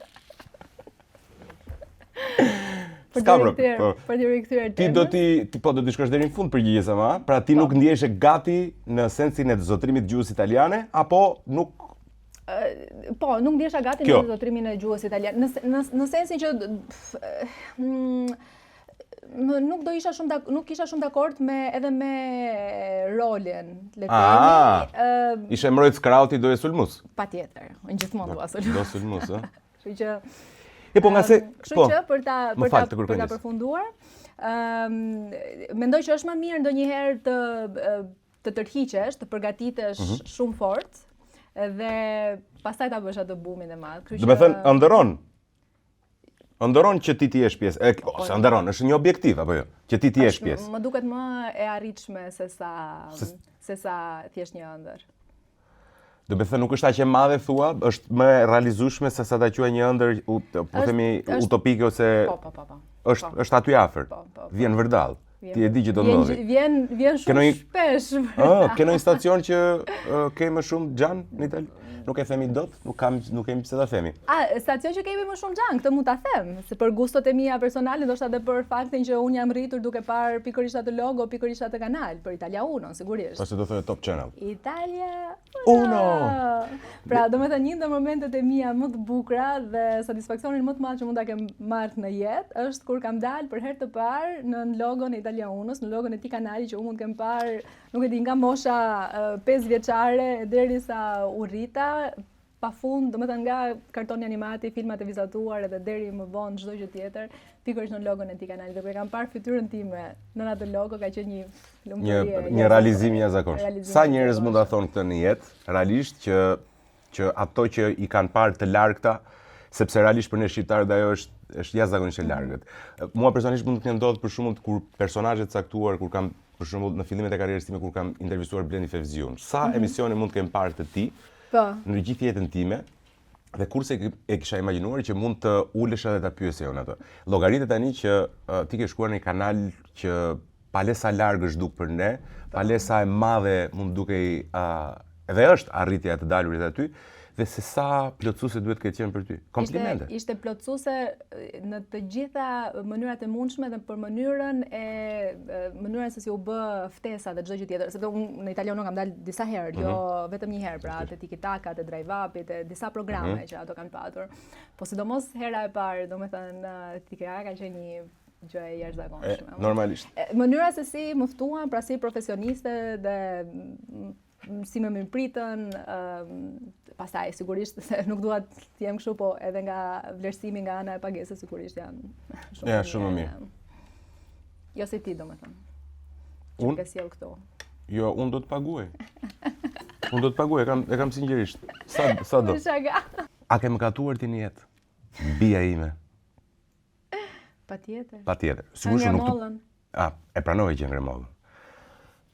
Për të rikthyer Ti do të shkosh deri në fund përgjigjes ama, pra ti nuk ndihesh gati në sensin e zotrimit gjuhës italiane apo nuk Po, nuk ndihesha gati në zotrimin e gjuhës italiane. Në sensin që nuk isha shumë dakord edhe me rolin, le të themi. Ishe mbrojtës krauti doje sulmus? Patjetër, unë gjithmonë dua sulmus. Do sulmus, ë? Kështu që Kështu që për ta përfunduar, mendoj që është më mirë ndonjëherë të tërhiqesh, të përgatitesh shumë fort dhe pastaj ta bësh atë bumin e madh. Do të thënë ëndërron që ti jesh pjesë. Ose ëndërron, është një objektiv apo jo? Që ti jesh pjesë. Më duket më e arritshme se sa thjesht një ëndër. Do të thënë nuk është aq e madhe thua, është më e realizueshme se sa ta quaj një ëndër, po themi utopike ose Po. Është aty afër. Vjen vërdall. Ti e di që do ndodhi. Vjen shumë shpesh. Ke ndonjë stacion që ke më shumë xhan në Itali? Nuk e themi dot, nuk kemi pse ta themi. Stacion që kemi më shumë xhan, këtë mund ta them, se për gustot e mia personale, ndoshta edhe për faktin që unë jam rritur duke parë pikërisht atë logo, pikërisht atë kanal, për Italia Uno, sigurisht. Ose do thotë Top Channel. Italia Uno. Pra, domethënë një ndër momentet e mia më të bukura dhe satisfaksionin më të madh që mund ta kem marrë në jetë është kur kam dalë për herë të parë në logon e Italia Unos, në logon e këtij kanali që unë mund të kem parë, nuk e di, nga mosha 5 vjeçare derisa u rrita, pafund, domethënë nga kartoni animati, filmat e vizatuar edhe deri më vonë çdo gjë tjetër, pikërisht në logon e këtij kanali. Dhe kur kam parë fytyrën time në atë logo, ka qenë një lumturie, një realizim i jashtëzakonshëm. Sa njerëz mund ta thonë këtë në jetë, realisht që ato që i kanë parë të largëta, sepse realisht për ne shqiptarët ajo është jashtëzakonisht e largët. Mua personalisht mund të më ndodh për shembull kur personazhe të caktuar, kur kam për shembull në fillimet e karrierës time kur kam intervistuar Blendi Fevziun. Sa emisione mund të kem parë të ti Po. në gjithë jetën time, dhe kurse e kisha imagjinuar që mund të ulesha dhe ta pyesja unë atë. Llogaritë tani që ti ke shkuar në një kanal që palesa larg është duk për ne, palesa e madhe mund dukej edhe është arritja e të dalurit aty, dhe se sa plotësuese duhet këtë qenë për ty. Komplimente. Ishte plotësuese në të gjitha mënyrat e mundshme dhe për mënyrën se si u bë ftesa dhe çdo gjë tjetër. Sepse unë në Italiano kam dalë disa herë, jo vetëm një herë, pra te Tiki-Taka, te Drive Up, te disa programe që ato kanë patur. Po sidomos hera e parë, domethënë Tiki-Taka ka qenë një gjë e jashtëzakonshme. Normalisht. Mënyra se si më ftuan, pra si profesioniste dhe si më mirëpritën, pastaj sigurisht se nuk dua të jem kështu, po edhe nga vlerësimi nga ana e pagesës sigurisht janë shumë më mirë. Jo si ti domethënë. Unë ke sjell këtu. Jo, unë do të paguaj. Unë do të paguaj, e kam sinqerisht. Sa do? A ke mëkatuar ti në jetë? Bija ime. Patjetër. Sigurisht nuk Ngremollën. e pranoj që ngremollën.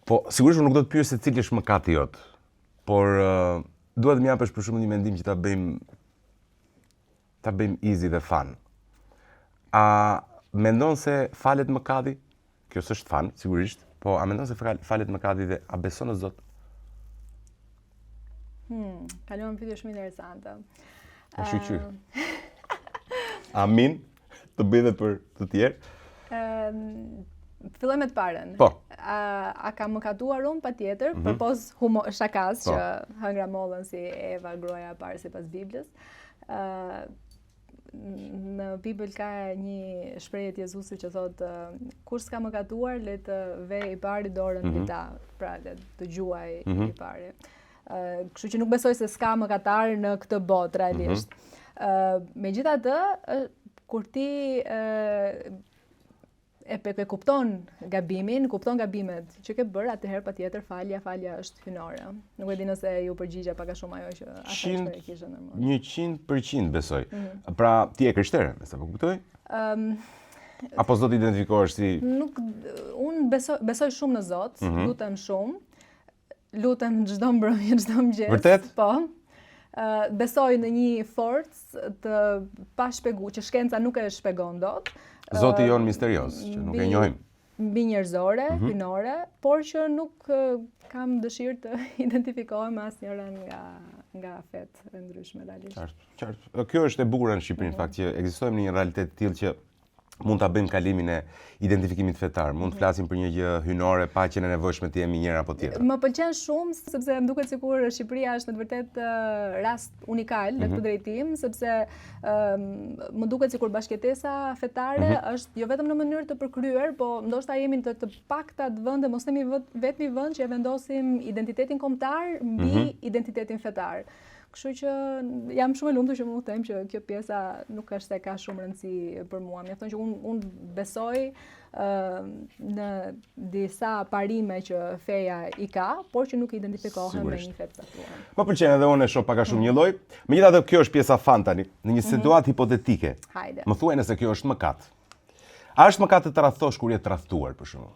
Po, sigurisht nuk do të pyes se cili është mëkati jot. Por duhet më japësh për shembull një mendim që ta bëjmë easy dhe fun. A mendon se falet mëkati? Kjo s'është fun, sigurisht, po a mendon se falet mëkati dhe a beson në Zot? Kaluam pyetje shumë interesante. E shqyr. Amin, të bëj dhe për të tjerë. Filloj me të parën. Po. A ka mëkatuar unë patjetër, përpos shakas që hëngra mollën si Eva, groja e parë sipas Biblës. Në Bibël ka një shprehje të Jezusit që thotë kush s'ka mëkatuar le të vej i pari dorën mbi ta, pra le të gjuaj i pari. Kështu që nuk besoj se s'ka mëkatar në këtë botë realisht. Megjithatë, kur ti e kupton gabimin, kupton gabimet që ke bërë, atëherë patjetër falja është hynore. Nuk e di nëse ju përgjigja pak a shumë ajo që atëherë e kishe ndërmend. 100% besoj. Pra ti je krishtere, me sa po kuptoj? Apo s'do të identifikohesh si? Nuk, unë besoj shumë në Zot, lutem shumë. Lutem çdo mbrëmje, çdo mëngjes. Vërtet? Po. Besoj në një forcë të pashpjeguar, që shkenca nuk e shpjegon dot. Zoti jon misterios, që nuk e njohim. Mbi njerëzore, hynore, por që nuk kam dëshirë të identifikohem me asnjëra nga fetë e ndryshme realisht. Qartë. Kjo është e bukur në Shqipëri, në fakt, që ekzistojmë në një realitet të tillë që mund ta bëjmë kalimin e identifikimit fetar. Mund të flasim për një gjë hynore pa qenë nevojshme të jemi njëra apo tjetra. Më pëlqen shumë sepse më duket sikur Shqipëria është në të vërtetë rast unikal në këtë drejtim, sepse më duket sikur bashkëtesa fetare është jo vetëm në mënyrë të përkryer, po ndoshta jemi në të paktat vende, mos themi vetëm vend që e vendosim identitetin kombëtar mbi identitetin fetar. Kështu që jam shumë e lumtur që mund të them që kjo pjesa nuk është se ka shumë rëndësi për mua. Mjafton që unë besoj në disa parime që feja i ka, por që nuk identifikohem me një fetë caktuar. Më pëlqen edhe unë e shoh pak a shumë një lloj. Megjithatë kjo është pjesa fan tani, në një situatë hipotetike. Hajde. Më thuaj nëse kjo është mëkat. A është mëkat të tradhtosh kur je tradhtuar për shembull?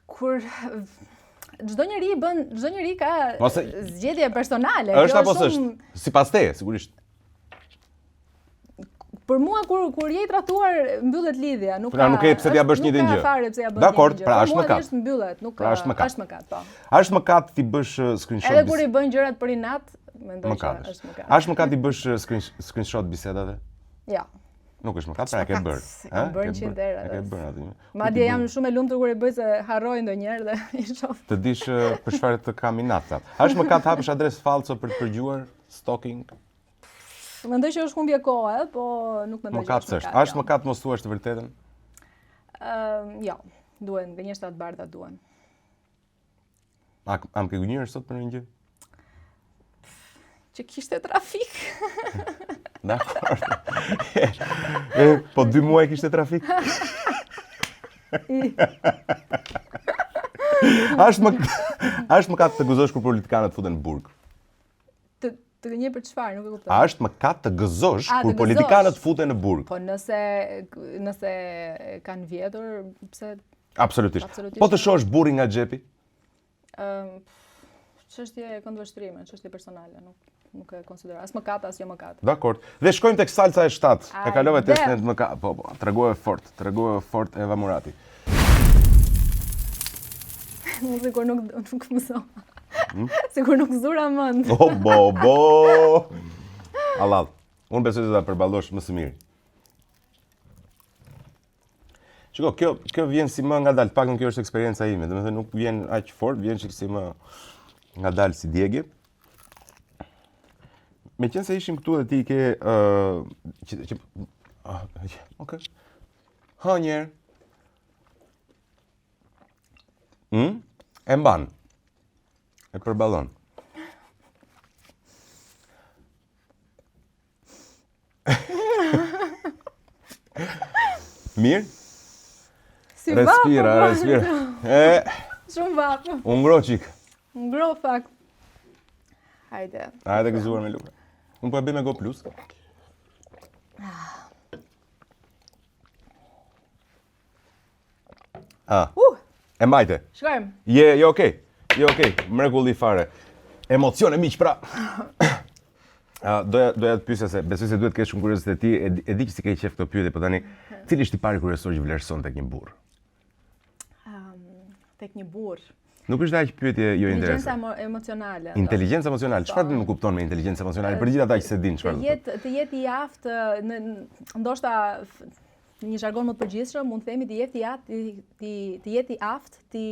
Kur çdo njeri ka zgjedhje personale. Është apo s'është? Sipas teje, sigurisht. Për mua kur je i tradhtuar mbyllet lidhja, nuk pra, nuk e pse t'ja bësh një gjë. Nuk ka fare pse ja bën. Dakor, pra është mëkat. Është mbyllet, nuk pra, është mëkat, po. A është mëkat ti bësh screenshot? Edhe kur i bën gjërat për inat, mendoj që është mëkat. A është mëkat ti bësh screenshot bisedave? Jo. Nuk është mëkat, pra e ke bërë. E bën 100 herë. E ke bërë aty. Madje jam shumë e lumtur kur e bëj se harroj ndonjëherë dhe i shoh. Të dish për çfarë të kam inat. A është mëkat hapësh adresë falso për të përgjuar stalking? Mendoj që është humbje kohe, po nuk mendoj që është mëkat. A është mëkat mos thuash të vërtetën? Jo, duhen, gënjeshtra të bardha duhen. Am ke gënjur sot për një gjë? Që kishte trafik. Dakor. Po 2 muaj kishte trafik? A është mëkat të gëzosh kur politikanët futen në burg? Të gënjej për çfarë, nuk e kuptoj. A është mëkat të gëzosh kur politikanët futen në burg? Po nëse kanë vjedhur, pse? Absolutisht. Po të shohësh burrin nga xhepi? Çështje e këndvështrime, çështje personale, nuk e konsideroj as mëkat as jo mëkat. Dakor. Dhe shkojmë tek salsa e 7. E kalove Hajde. testin e mëkat. Po, tregove fort Eva Murati. Unë sigur nuk mëso. Sigur nuk zura mend. Bo. Allah. Unë besoj se ta përballosh më së miri. Shiko, kjo vjen si më ngadalë, pak në kjo është eksperienca ime, domethënë nuk vjen aq fort, vjen si më ngadalë si djegje. Meqense ishim këtu dhe ti ke okay. Ha njerë. E mban. E përballon. Mirë? Si Respira. Shumë vapë. Unë ngro qik. Ngro fakt. Hajde. Hajde gëzuar me lukra. Unë po e bëj me Go Plus. E mbajte. Shkojmë. Je okej. Mrekulli fare. Emocione miq pra. Doja të pyesja se besoj se duhet të kesh shumë kuriozitet ti, e di që si ke qef këto pyetje, po tani cili është i pari kuriozor që vlerëson tek një burr? Tek një burr. Nuk është aq pyetje jo interesante. Inteligjenca emocionale. Inteligencë emocionale. Çfarë do të kupton me inteligencë emocionale? Për gjithë ata që se dinë çfarë. Të jetë i aftë, ndoshta një jargon më të përgjithshëm, mund të themi të jetë i aftë, ti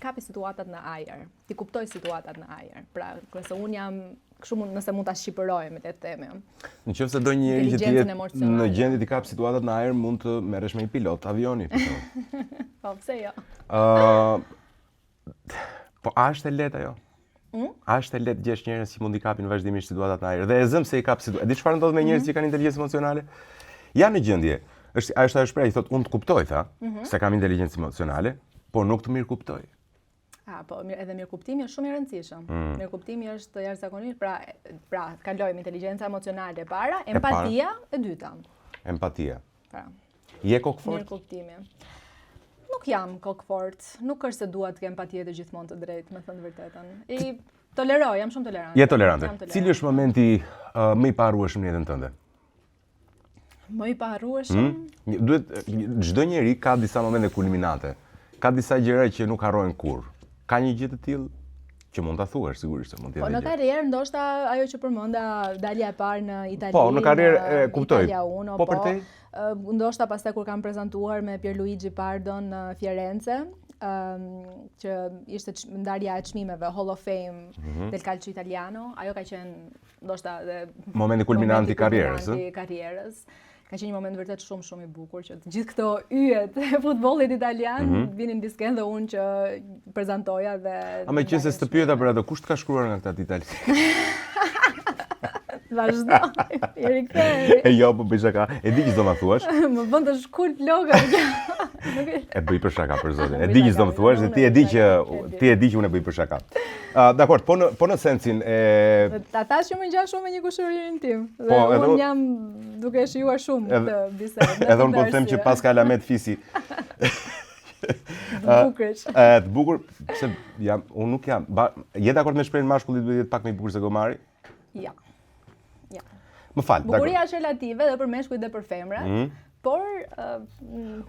kapi situatat në ajër, ti kuptoj situatat në ajër. Pra, nëse unë jam kështu nëse mund ta shqipëroj me këtë temë. Nëse do një njeri që të jetë në gjendje të kap situatat në ajër, mund të merresh me një pilot avioni, për shembull. Po pse jo? Po a është e lehtë ajo? A është e lehtë gjesh njerëz që mund i kapin vazhdimisht situatat në ajër? Dhe e zëm se i kap situatat. E di çfarë ndodh me njerëz që kanë inteligjencë emocionale? Janë në gjendje. Është ajo shprehje, thotë unë të kuptoj, tha, se kam inteligjencë emocionale, por nuk të mirë kuptoj. Po, edhe mirëkuptimi është shumë i rëndësishëm. Mirëkuptimi është jashtëzakonisht, pra kalojmë inteligjenca emocionale e para, empatia e dyta. Empatia. Pra. Je kokfort? Mirëkuptimi. Nuk jam kokfort, nuk është se dua të kem empati të gjithmonë të drejtë, me thënë të vërtetën. I toleroj, jam shumë tolerante. Je tolerante. Cili është momenti më i paharrueshëm në jetën tënde? Më i paharrueshëm? Çdo njeri ka disa momente kulminante. Ka disa gjëra që nuk harrohen kurrë. Ka një gjë të tillë që mund ta thuash sigurisht se mund të jetë. Po në karrierë ndoshta ajo që përmenda dalja e parë në Itali. Po, në karrierë kuptoj. Po për te? Ndoshta pastaj kur kam prezantuar me Pierluigi Pardon në Firenze, që ishte ndarja e çmimeve Hall of Fame del Calcio Italiano, ajo ka qenë ndoshta momenti kulminant i karrierës. Ka qenë një moment vërtet shumë i bukur që të gjithë këto yjet e futbollit italian vinin diskën dhe unë që prezantoja dhe... A me qenë se s'të pyeta për ato, kush të ka shkruar nga këta t'itali? Vazhdo, i rikthehemi. Jo, po bëj shaka. E di që s'do ma thuash. Më bën të shkul floga. E bëj për shaka për zotin. E di që s'do më thuash dhe ti e di që unë e bëj për shaka. Dakor, po në sensin e... Ata që më ngjan shumë me një kushërinë tim. Dhe unë jam duke shijuar shumë të bisedë. Edhe unë po të them që pas ka Lamet Fisi. Të bukur, se unë nuk jam... Je dakord me shprehjen mashkulli duhet jetë pak më i bukur se gomari? Ja. Më fal, dakor. Bukuria është relative dhe për meshkujt dhe për femrat, por...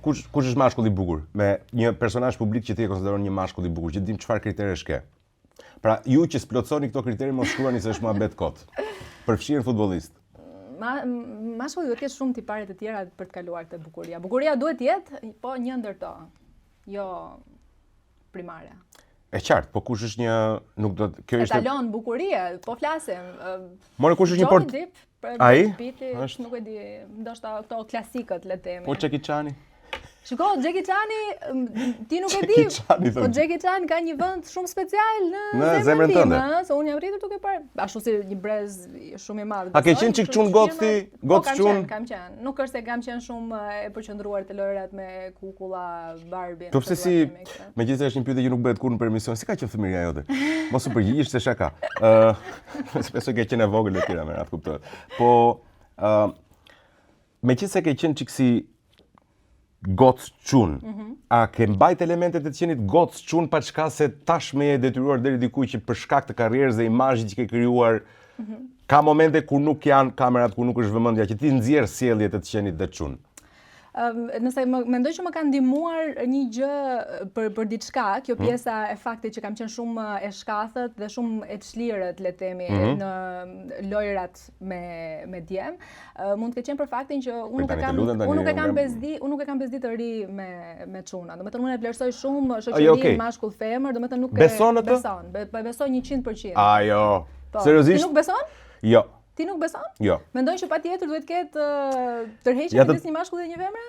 Kush është mashkulli i bukur? Me një personazh publik që ti e konsideron një mashkull i bukur, që dim çfarë kriteresh ke. Pra, ju që splotsoni këto kriteri mos shkruani se është muhabet kot. Përfshirën futbollist. Mashkulli duhet të ketë shumë tipare të tjera për të kaluar këtë bukuria. Bukuria duhet të jetë, po një ndër to, jo primare. E qartë, po kush është një nuk do të kjo është etalon bukurie, po flasim. More kush është një port? Ai? Nuk e di, ndoshta këto klasikët le të themi. Po Jackie Chani? Shiko, Jackie Chani, ti nuk e di, po Jackie Chan ka një vend shumë special në zemrën time, se unë jam rritur duke parë, ashtu si një brez shumë i madh. A ke qenë çik çun gocti, çun? Kam qenë. Nuk është se kam qenë shumë e përqendruar te lojrat me kukulla Barbie. Po pse si, megjithëse është një pyetje që nuk bëhet kurrë në emision, si ka qenë fëmijëria jote? Mos u përgjigjesh se shaka. Shpesh ke qenë e vogël e tjera, më radh kuptoj. Po megjithëse ke qenë çik si gocë çun. A ke mbajt elementet e të qenit gocë çun pa çka se tashmë je detyruar deri dikuj që për shkak të karrierës dhe imazhit që ke krijuar, ka momente kur nuk janë kamerat, kur nuk është vëmendja që ti nxjerr sjelljet e të qenit dhe çun. Nëse mendoj që më ka ndihmuar një gjë për diçka, kjo pjesa e faktit që kam qenë shumë e shkathët dhe shumë e çlirët, le të themi, në lojrat me djem, mund të ketë qenë për faktin që unë nuk e kam bezdi të ri me çuna. Domethënë unë e vlerësoj shumë shoqërinë mashkull femër, domethënë nuk beson atë? Besoj 100%. Ajo. Seriozisht? Ti nuk beson? Jo. Ti nuk beson? Jo. Mendoj që patjetër duhet ketë tërheqje midis një mashkulli dhe një femre?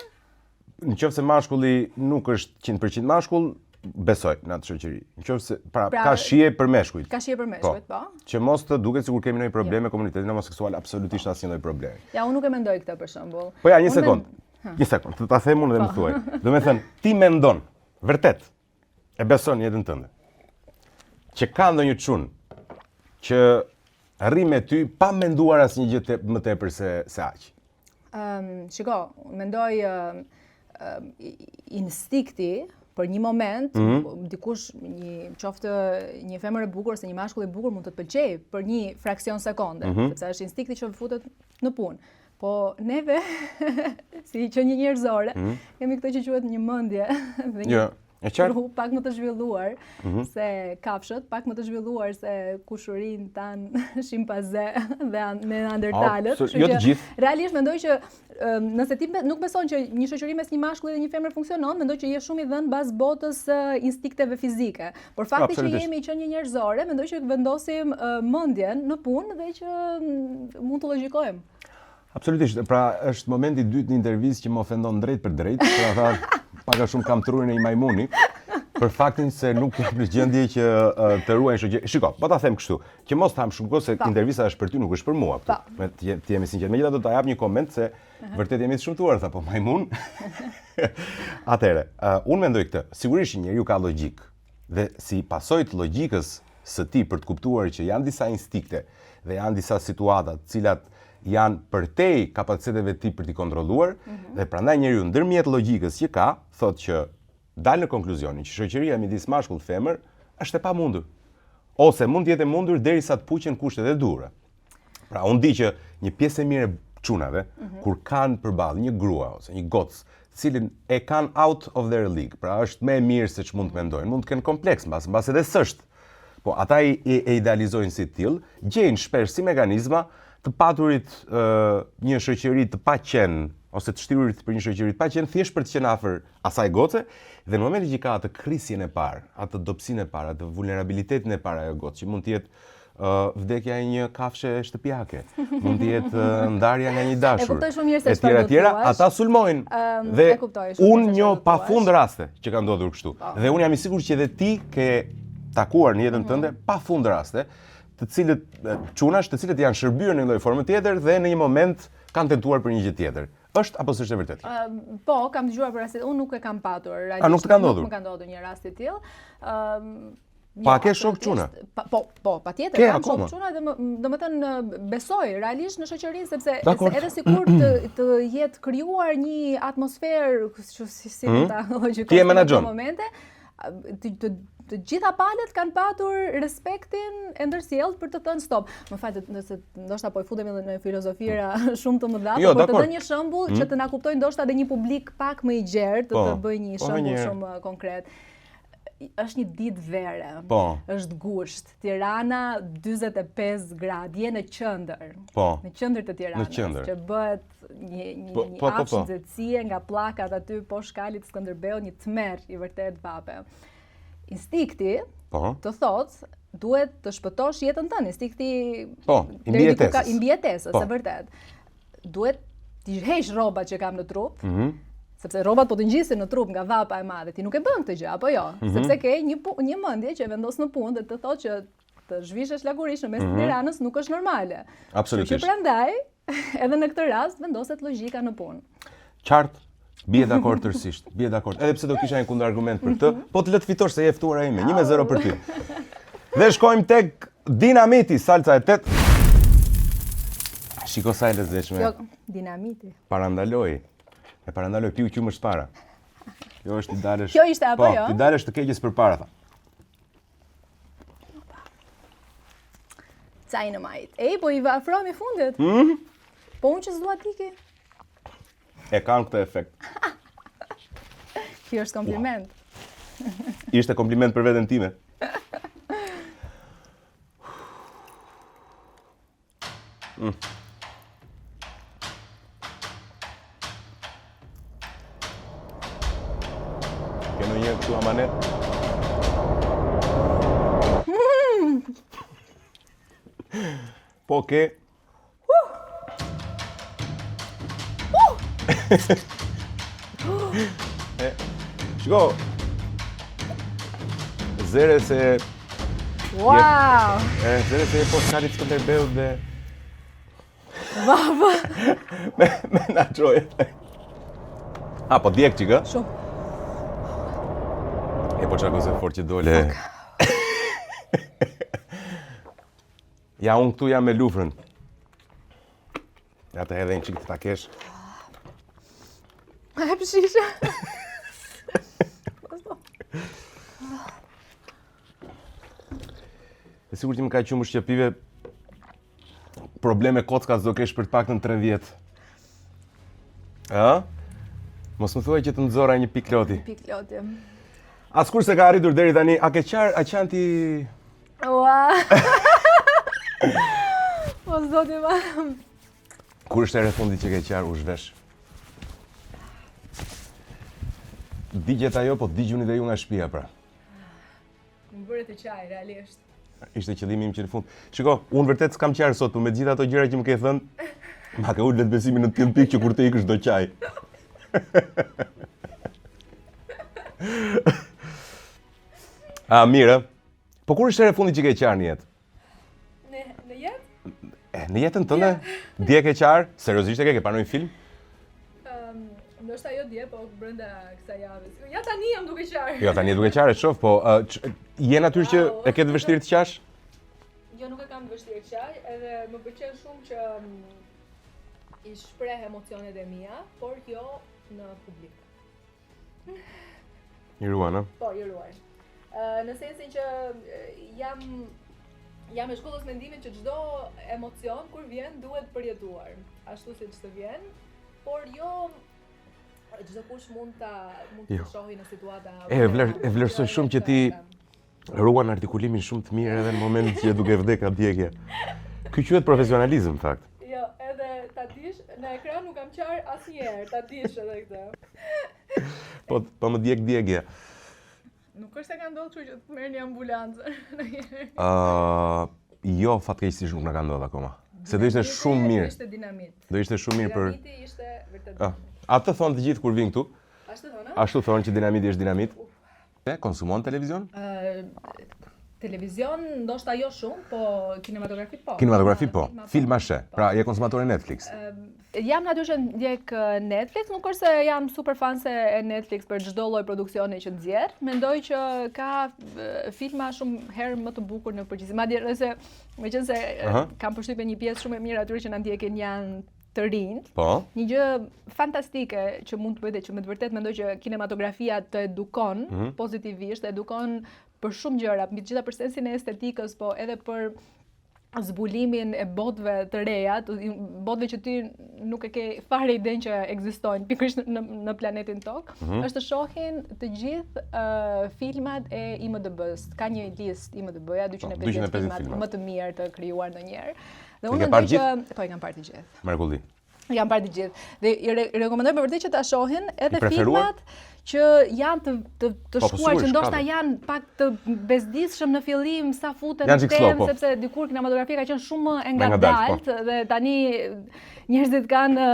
Nëse mashkulli nuk është 100% mashkull, besoj në atë shoqëri. Nëse ka shije për meshkujt. Ka shije për meshkujt, po. Që mos të duket sikur kemi ndonjë problem me komunitetin homoseksual, absolutisht asnjë lloj problemi. Ja, unë nuk e mendoj këtë për shembull. Po ja, një sekond. Një sekond, të ta them unë dhe më thuaj. Do të thënë, ti mendon, vërtet, e beson jetën tënde, që ka ndonjë çun që rri me ty pa menduar asnjë gjë më tepër se aq. Shiko, mendoj instikti për një moment, dikush qoftë një femër e bukur ose një mashkull i bukur mund të të pëlqejë për një fraksion sekonde, sepse është instikti që futet në punë. Po neve, si që një njerëzore, kemi këtë që quhet një mendje dhe një pak më të zhvilluar se kafshët, pak më të zhvilluar se kushurin tanë shimpanze dhe neandertalët. Jo të gjithë. Realisht mendoj që nëse ti nuk beson që një shoqëri mes një mashkulli dhe një femre funksionon, mendoj që je shumë i dhënë bazë botës instikteve fizike. Por fakti që jemi që një njerëzore, mendoj që vendosim mendjen në punë dhe që mund të logjikojmë. Absolutisht. Pra është momenti i dytë në intervistë që më ofendon drejt për drejt, pra tha paka shumë kam trurin e një majmuni, për faktin se nuk jam në gjendje që të ruajnë shoqëri. Shiko, po ta them kështu, që mos tham shumë kohë se intervista është për ty, nuk është për mua. Të jemi sinqert. Megjithatë do ta jap një koment se vërtet jemi të shëmtuar, tha po majmun. Atëherë, unë mendoj këtë. Sigurisht njeriu ka logjik dhe si pasojë të logjikës së tij për të kuptuar që janë disa instikte dhe janë disa situata të cilat janë përtej kapaciteteve të tij për t'i kontrolluar dhe prandaj njeriu ndërmjet logjikës që ka, thotë që dal në konkluzionin që shoqëria midis mashkull femër është e pamundur. Ose mund të jetë e mundur derisa të puqen kushtet e duhura. Pra unë di që një pjesë e mirë e çunave kur kanë përballë një grua ose një gocë, cilin e kanë out of their league, pra është më e mirë se ç'mund të mendojnë, mund të kenë kompleks mbas edhe s'është. Po ata e idealizojnë si tillë, gjejnë shpesh si mekanizma të paturit një shoqëri të paqen ose të shtirurit për një shoqëri të paqen thjesht për të qenë afër asaj goce dhe në momentin që ka atë krisjen e parë, atë dobësinë e parë, atë vulnerabilitetin e parë ajo gocë, që mund të jetë vdekja e një kafshë shtëpiake, mund të jetë ndarja nga një dashur. Etj, ata sulmojnë. Dhe unë njoh pafund raste që kanë ndodhur kështu. Dhe unë jam i sigurt që edhe ti ke takuar në jetën tënde pafund raste të cilët çunash, të cilët janë shërbyer në një lloj forme tjetër dhe në një moment kanë tentuar për një gjë tjetër. Është apo s'është e vërtetë? Po, kam dëgjuar për raste. Unë nuk e kam patur. A nuk të ka ndodhur? Nuk më ka ndodhur një rast i tillë. Pa ke shok çuna? Po, patjetër kam shok çuna dhe domethënë besoj realisht në shoqërinë sepse edhe sikur të jetë krijuar një atmosferë si ta logjikoj në momente, të gjitha palët kanë patur respektin e ndërsjellë për të thënë stop. Më fal, ndoshta po i futemi në filozofira shumë të mëdha, por të dhënë një shembull që të na kuptojë ndoshta edhe një publik pak më i gjerë, të bëj një shembull shumë konkret. Është një ditë vere, është gusht, Tirana 45 gradë, je në qendër. Në qendër të Tiranës, që bëhet një hapësh nxehtësie nga pllakat aty poshtë kalit Skënderbeu, një tmerr i vërtet vape. Instikti të thotë duhet të shpëtosh jetën tënde, instikti i mbijetesës, së vërtet. Duhet t'i heq rrobat që kam në trup, sepse rrobat po të ngjisin në trup nga vapa e madhe, ti nuk e bën këtë gjë, apo jo? Sepse ke një mendje që vendos në punë dhe të thotë që të zhvishesh lagurisht në mes të Tiranës nuk është normale. Absolutisht. Që prandaj, edhe në këtë rast vendoset logjika në punë. Qartë. Bie dakord tërësisht, bie dakord. Edhe pse do kisha një kundërargument për këtë, po të le të fitosh se je ftuara ime, 1-0 për ty. Dhe shkojmë tek Dinamiti, salca e 8. Shiko sa e lezetshme. Dinamiti. Parandaloi. E parandaloj piu që më shpara. Kjo është t'i dalësh... Kjo ishte apo jo? Po, t'i dalësh të keqes përpara, tha. Dynamite. Ej, po i afrohemi fundit. Po unë që s'dua tiki. E kanë këtë efekt. Kjo është kompliment. Ishte kompliment për veten time. Ke ndonjë këtu amanet? Po ke. Shiko. Zere se... Wow! Zere se po Skalit Skënderbeu dhe... Vava! me na troje. Po djek qikë? Shumë. Po qako se fort që dole... Ja, unë këtu jam me lufrën. Ja të hedhe një qikë të takesh. E pëshisha. E sigur që më ka qumë Shqepive probleme kocka s'do kesh për të paktën 3 vjetë. Mos më thuaj që të nxora një pikë loti. Pikë loti. Askur se ka arritur deri tani, a ke qarë, a qanë ti... Ua! O zoti ma... Kur është ere fundi që ke qarë, u zhvesh? Digjet ajo, po digjuni dhe ju nga shtëpia pra. Më bëre të qaj, realisht. Ishte qëllimi im që në fund. Shiko, unë vërtet s'kam qarë sot, po me gjitha ato gjëra që më ke thënë, ma ke ullë vetë besimin në t'jën pikë që kur të ikësh do qaj. Mirë. Po kur është ere fundi që ke qarë një jetë? Në jetë? Në jetën tënde? Dje ke qarë? Seriozisht e ke parë një film? Ndoshta jo dje, po brenda kësaj javës. Ja tani jam duke qarë. Jo, tani duke qarë, e shoh, po je natyrë që e ke të vështirë të qash? Jo, nuk e kam të vështirë të qaj, edhe më pëlqen shumë që i shpreh emocionet e mia, por jo në publik. I ruan, a? Po, i ruaj. Në sensin që jam e shkollës mendimin që çdo emocion kur vjen duhet përjetuar, ashtu siç të vjen, por jo çdo kush mund të shohë në situata. E vlerësoj shumë që ti ruan artikulimin shumë të mirë edhe në momentin që je duke vdekur djegje. Ky quhet profesionalizëm, në fakt. Jo, edhe ta dish, në ekran nuk kam qarë asnjëherë, ta dish edhe këtë. Po më djegje. Nuk është e ka ndodhur që të merrni ambulancën. Jo, fatkeqësisht nuk na ka ndodhur akoma. Se do ishte shumë mirë. Ishte dinamit. Do ishte shumë mirë për... Dinamiti ishte vërtet. Atë thonë të gjithë kur vinë këtu. Ashtu thonë që dinamiti është dinamit. Konsumon televizion? Televizion ndoshta jo shumë, po kinematografi po. Kinematografi po. Filma she. Pra je konsumatore Netflix. Jam natyrë që ndjek Netflix, nuk është se jam super fanse e Netflix për çdo lloj produksioni që nxjerr. Mendoj që ka filma shumë herë më të bukur në përgjithësi. Madje nëse meqense kam përshtypjen një pjesë shumë e mirë atyre që na ndjekin janë të rinj. Po. Një gjë fantastike që mund të bëhet dhe që me të vërtet mendoj që kinematografia të edukon pozitivisht, të edukon për shumë gjëra, mbi të gjitha për sensin e estetikës, po edhe për zbulimin e botëve të reja, botëve që ty nuk e ke fare idenë që ekzistojnë pikërisht në planetin Tokë, është të shohin të gjithë filmat e IMDb-s. Ka një listë IMDb-ja, 250 filmat më të mirë të krijuar ndonjëherë. Dhe unë mendoj që po i kam parë të gjithë. Mrekulli. I kam parë të gjithë. Dhe i rekomandoj me vërtet që ta shohin edhe filmat që janë të shkuar, që ndoshta janë pak të bezdisshëm në fillim sa futen në temë, sepse dikur kinematografia ka qenë shumë e ngadalt dhe tani njerëzit kanë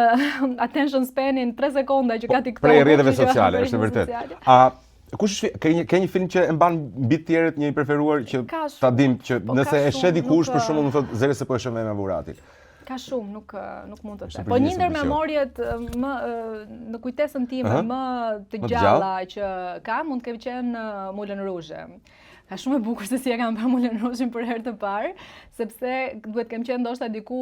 attention spanin 3 sekonda që ka TikTok. Prej rrjeteve sociale, është vërtet. Ke një film që e mban mbi të tjerët, një i preferuar që ta dim që nëse e sheh dikush për shembull më thotë zero se po e shoh me Mavuratin. Ka shumë, nuk mund të them. Po një ndër memorjet më në kujtesën time më të gjalla që kam mund të ketë qenë Moulin Rouge. Ka shumë e bukur se si e kam parë Moulin Rouge për herë të parë, sepse duhet kem qenë ndoshta diku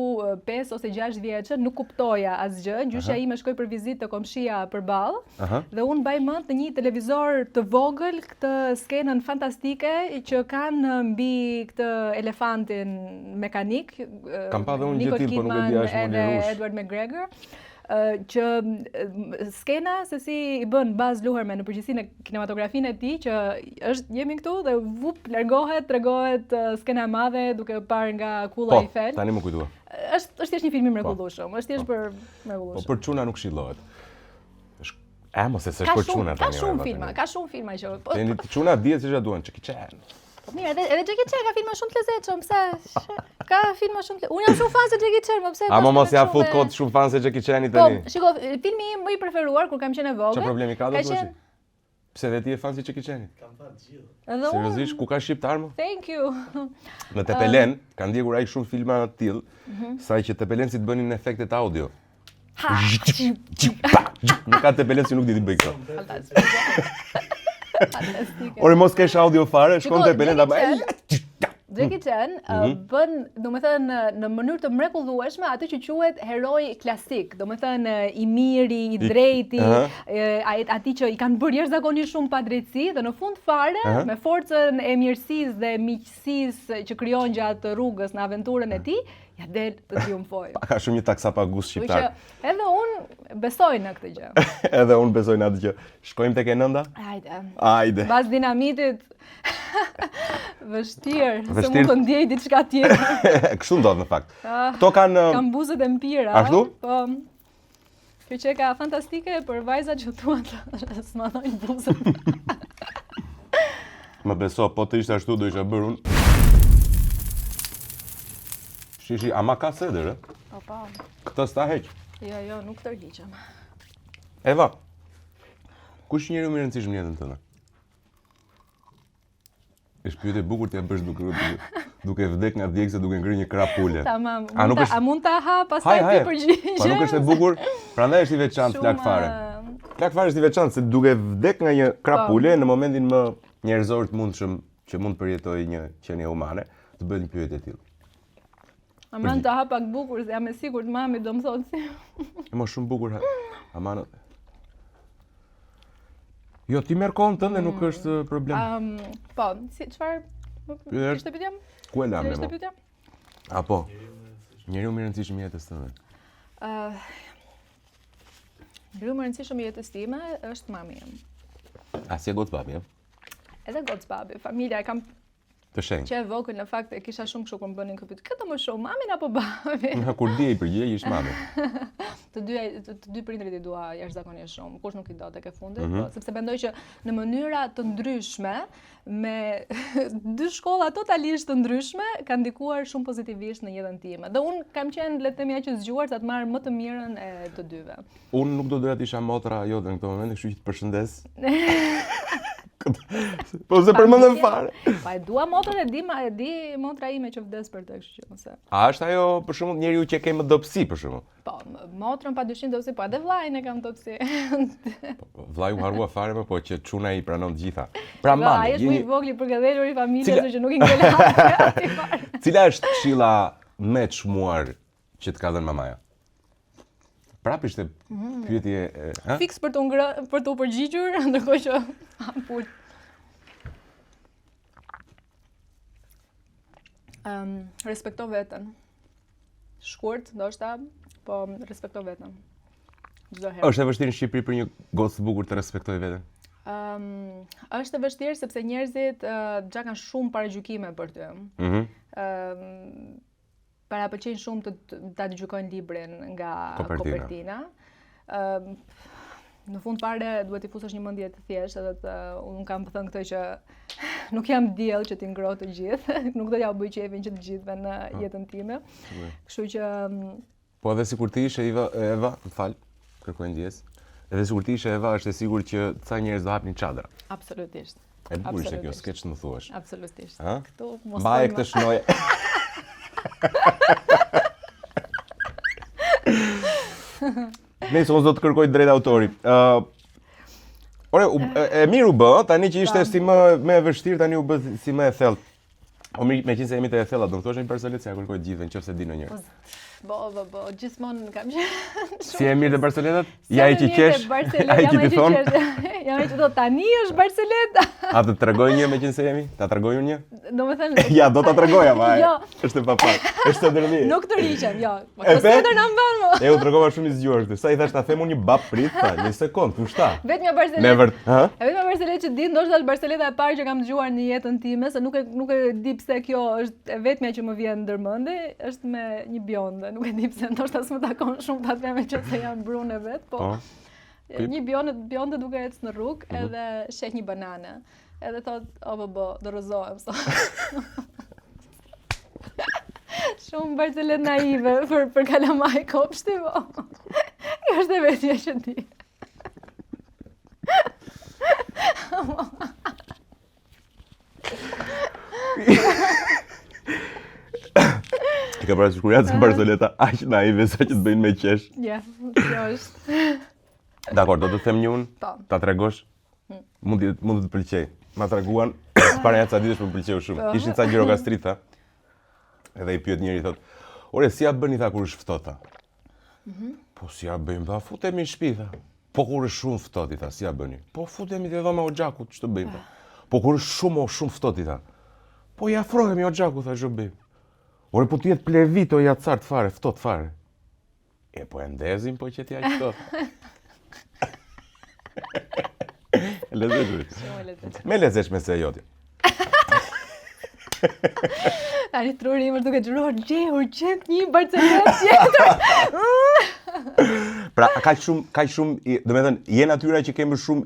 5 ose 6 vjeçë, nuk kuptoja asgjë. Gjyshja ime shkoi për vizitë te komshia përballë dhe unë mbaj mend në një televizor të vogël këtë skenën fantastike që kanë mbi këtë elefantin mekanik. Kam pa dhe unë gjë tillë, por nuk e di as Moulin Rouge. Edward McGregor. Që skena se si i bën Baz Luhrmann në përgjithësi në kinematografinë e tij që jemi këtu dhe largohet, tregohet skena e madhe duke parë nga kulla i fel. Po, tani më kujtua. Është thjesht një film i mrekullueshëm, është thjesht për mrekullueshëm. Po për çuna nuk shillohet. Mos e s'është për çuna tani. Ka shumë filma që. Tani çuna dihet se çfarë duan, Jackie Chan. Po mirë, edhe Jackie Chan ka filma shumë të lezetshëm, pse? Ka filma shumë të. Unë jam shumë fan se Jackie Chan, po pse? Ama mos ja fut kot shumë fan se Jackie Chanit tani. Po, shiko, filmi im më i preferuar kur kam qenë e vogël. Çfarë problemi ka do të thosh? Pse dhe ti je fan si Jackie Chanit? Kam pa gjithë. Seriozisht, ku ka shqiptar më? Thank you. Në Tepelen kanë ndjekur ai shumë filma të tillë, sa që Tepelenësit bënin efektet audio. Nuk ka Tepelen si nuk di ti bëj këtë. Fantastike. Ore mos kesh audio fare, shkon Tepelen ta bëj. Jackie Chan bën, domethënë në mënyrë të mrekullueshme atë që quhet heroi klasik, domethënë i miri, i drejti, atij që i kanë bërë jashtëzakonisht shumë padrejtësi dhe në fund fare me forcën e mirësisë dhe miqësisë që krijon gjatë rrugës në aventurën e tij, ja del të triumfojë. Ka shumë një taksapagus shqiptar. Edhe unë besoj në këtë gjë. Edhe unë besoj në atë gjë. Shkojmë tek e nënda? Hajde. Bas dinamitit. Vështirë, se mund të ndjej diçka tjetër. Kështu ndodh në fakt. Kto kanë buzët e mpira. Ashtu? Po. Kjo që ka fantastike për vajzat që duan të smanojnë buzët. Më beso, po të ishte ashtu do isha bërë unë. Shishi, ama ka seder, e? Po. Këtë s'ta heq. Jo, nuk tërhiqem. Eva, kush njeri më i rëndësishëm në jetën tënde? Është pyetje e bukur t'ja bësh duke vdek nga djegse duke ngrirë një krap pule. Tamam. A mund ta ha pastaj ti përgjigje? Po nuk është e bukur, prandaj është i veçantë plak fare. Plak fare është i veçantë se duke vdek nga një krap pule në momentin më njerëzor të mundshëm që mund përjetojë një qenie humane, të bëhet një pyetje e tillë. Aman ta ha pak bukur, se jam e sigurt mami do më thotë si. Më shumë bukur. Aman. Jo, ti merr kohën tënde, nuk është problem. Po, si çfarë ishte pyetja? Ku e lam Ishte pyetja? Po. Njeriu më i rëndësishëm i jetës tënde. Njeriu më i rëndësishëm i jetës time është mami im. A si e goc babi, Edhe goc babi, familja e kam të shenjtë. Që e vogël në fakt e kisha shumë kështu kur më bënin këtë pyetje. Këtë më shumë mamin apo babin? Kur di i përgjigje ish mami. Të dy prindrit i dua jashtëzakonisht shumë. Kush nuk i do tek e fundit, po, sepse mendoj që në mënyra të ndryshme me dy shkolla totalisht të ndryshme kanë ndikuar shumë pozitivisht në jetën time. Dhe unë kam qenë le të themi aq e zgjuar sa të marr më të mirën e të dyve. Unë nuk do doja të isha motra jote në këtë moment, kështu që të përshëndes. Po se përmendem fare. Pa e dua motrën e di motra ime që vdes për të, kështu që mos e. A është ajo për shembull njeriu që ke më dobësi për shembull? Po, motrën padyshim dobësi, po edhe vllajën e kam dobësi. Vllai u harrua fare më, po që çuna i pranon të gjitha. Pra mami, ai është më i vogël i përgatëtur i familjes që nuk i ngel aty fare. Cila është këshilla më e çmuar që të ka dhënë mamaja? Prapë ishte pyetje, Fiks për të u përgjigjur, ndërkohë që ampul. Respekto veten. Shkurt, ndoshta, po respekto veten. Çdo herë. Është e vështirë në Shqipëri për një gocë të bukur të respektojë veten? Është e vështirë sepse njerëzit kanë shumë paragjykime për ty. Parapëlqejnë shumë ta gjykojnë librin nga kopertina. Në fund fare duhet i fusesh një mendje të thjeshtë, edhe unë kam thënë këtë që nuk jam diell që t'i ngroh të gjithë, nuk do t'ja bëj qefin që të gjithëve në jetën time. Kështu që po edhe sikur ti ishe Eva, më fal, kërkoj ndjes. Edhe sikur ti ishe Eva, është e sigurt që ca njerëz do hapnin çadra. Absolutisht. E bukur ishte kjo skeç më thuash. Absolutisht. Këtu mos mbaje këtë shnoje. Nëse unë do të kërkoj drejt autorit. Ore, e mirë u bë, tani që ishte si më e vështirë, tani u bë si më e thellë. O me qenë se jemi të e thella, do më thoshe një Barcelet se ja kërkoj gjithve në qëfë se di në njërë. Gjithmonë kam qenë. Si e mirë të Barceletët? Ja i që qesh? Ja i që ti thonë? Ja i që do tani është Barceleta. A të tregoj një me qenë se jemi? Ta tregoj unë një? Do me thënë... Ja, do ta tregoja, ma e. Jo. Është e papak. Është të dërmi. Nuk të rriqem, jo. E pe? E u tregova shumë i zgjuar këtë. Sa i thash ta them unë një bap prit, tha, një sekond, ku shta? Vetëm Barcelet. Me vërt, ha? E vetëm Barcelet që di, ndoshta është Barceleta e parë që kam dëgjuar në jetën time, se nuk e di pse kjo është e vetmja që më vjen ndërmendje, është me një bjonde, nuk e di pse, ndoshta s'më takon shumë ta them që se janë brune vet, po. Një bjonde duke ecë në rrugë edhe sheh një banane. Edhe thot, do rrëzohem sot. Shumë Barcelet naive për kalamaj kopshti, po. Kjo është e vetja që di. I ka parasysh kur janë Barceleta aq naive sa që të bëjnë me qesh. Ja, kjo është. Dakor, do të them një unë, ta tregosh, mund të pëlqej. Ma treguan, para një ca ditësh më pëlqeu shumë. Ishin ca gjirokastrit, tha. Edhe i pyet njëri, thot, ore, si ja bëni, tha, kur është ftohtë, tha? Po, si ja bëjmë, tha, futemi në shtëpi, tha. Po, kur është shumë ftohtë, tha, si ja bëni? Po, futemi te dhoma o xhakut, ç'të bëjmë, tha. Po, kur është shumë ftohtë, tha. Po, i afrohemi o xhakut, tha, ç'do bëjmë? Ore, po t'jetë plevit o jacart fare, ftohtë fare. E, po e ndezim, po që t'ja i ftohtë. Me lezeshme se joti. Tani truri imër duke xhuruar, urgjent një Barcelet tjetër. Pra, kaq shumë, do me thënë, je natyra që kemë shumë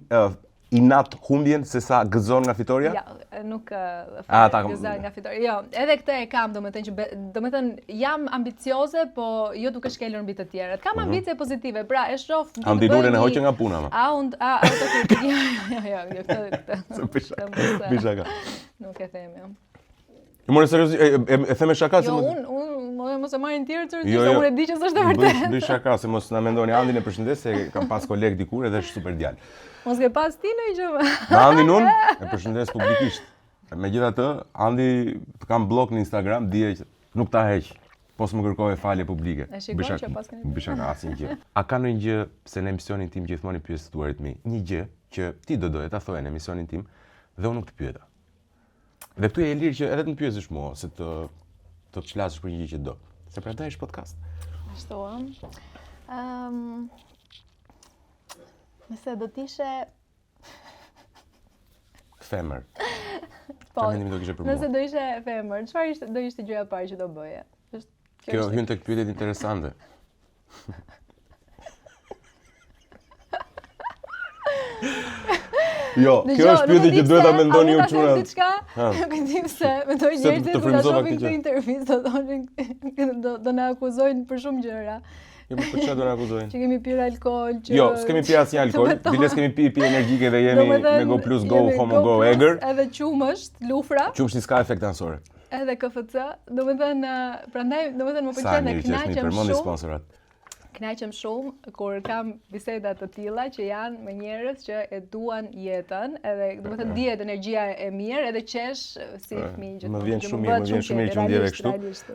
inat humbjen se sa gëzon nga fitoria? Ja, nuk gëzon nga fitoria. Jo, edhe këtë e kam, do me thënë, jam ambicioze, po jo duke shkelur mbi të tjerët. Kam ambicie pozitive, pra e shoh... Andinurën e hoqe nga puna, ma. Jo, këtë. Bishaka. Nuk e them, jo. More serios, e them me shaka se Jo, unë mos e marrin tjerë se unë e di që s'është e vërtetë. Bëj shaka se mos na mendoni Andin e përshëndes se kam pas koleg dikur edhe është super djalë. Mos ke pas ti në gjë. Me Andin unë e përshëndes publikisht. Megjithatë, Andi të kam blok në Instagram, dije që nuk ta heq. Po s'më kërkove falje publike. E shikoj që pas keni. Bëj shaka asnjë gjë. A ka ndonjë gjë se në emisionin tim gjithmonë i pyes ftuarit mi, një gjë që ti do doje ta thoje në emisionin tim dhe unë nuk të pyeta. Dhe këtu e lirë që edhe të më pyesësh mua, se të çlasësh për një gjë që do. Se prandaj është podcast. Ashtu nëse do t'ishe... Femër. Po, do kishe për mua. nëse do ishe femër, çfarë do ishte gjëja e parë që do bëje? Kjo hyn tek pyetjet interesante. Jo, kjo është pyetje që duhet ta mendoni ju çuna. Nuk e di pse, mendoj njerëzit kur na shohin këtë intervistë do na akuzojnë për shumë gjëra. Jo, po çfarë do na akuzojnë? Që kemi pirë alkool, që Jo, s'kemi pirë asnjë alkool, bile s'kemi pi energjike dhe jemi me Go Plus Go, Homo Go, Eger. Edhe qumësht, lufra. Qumështi s'ka efekt anësore. Edhe KFC, domethënë, prandaj domethënë më pëlqen të kënaqem shumë. Kënaqem shumë kur kam biseda të tilla që janë me njerëz që e duan jetën, edhe domethënë dihet energjia e mirë, edhe qesh si fëmijë që më vjen shumë mirë që ndjeve kështu.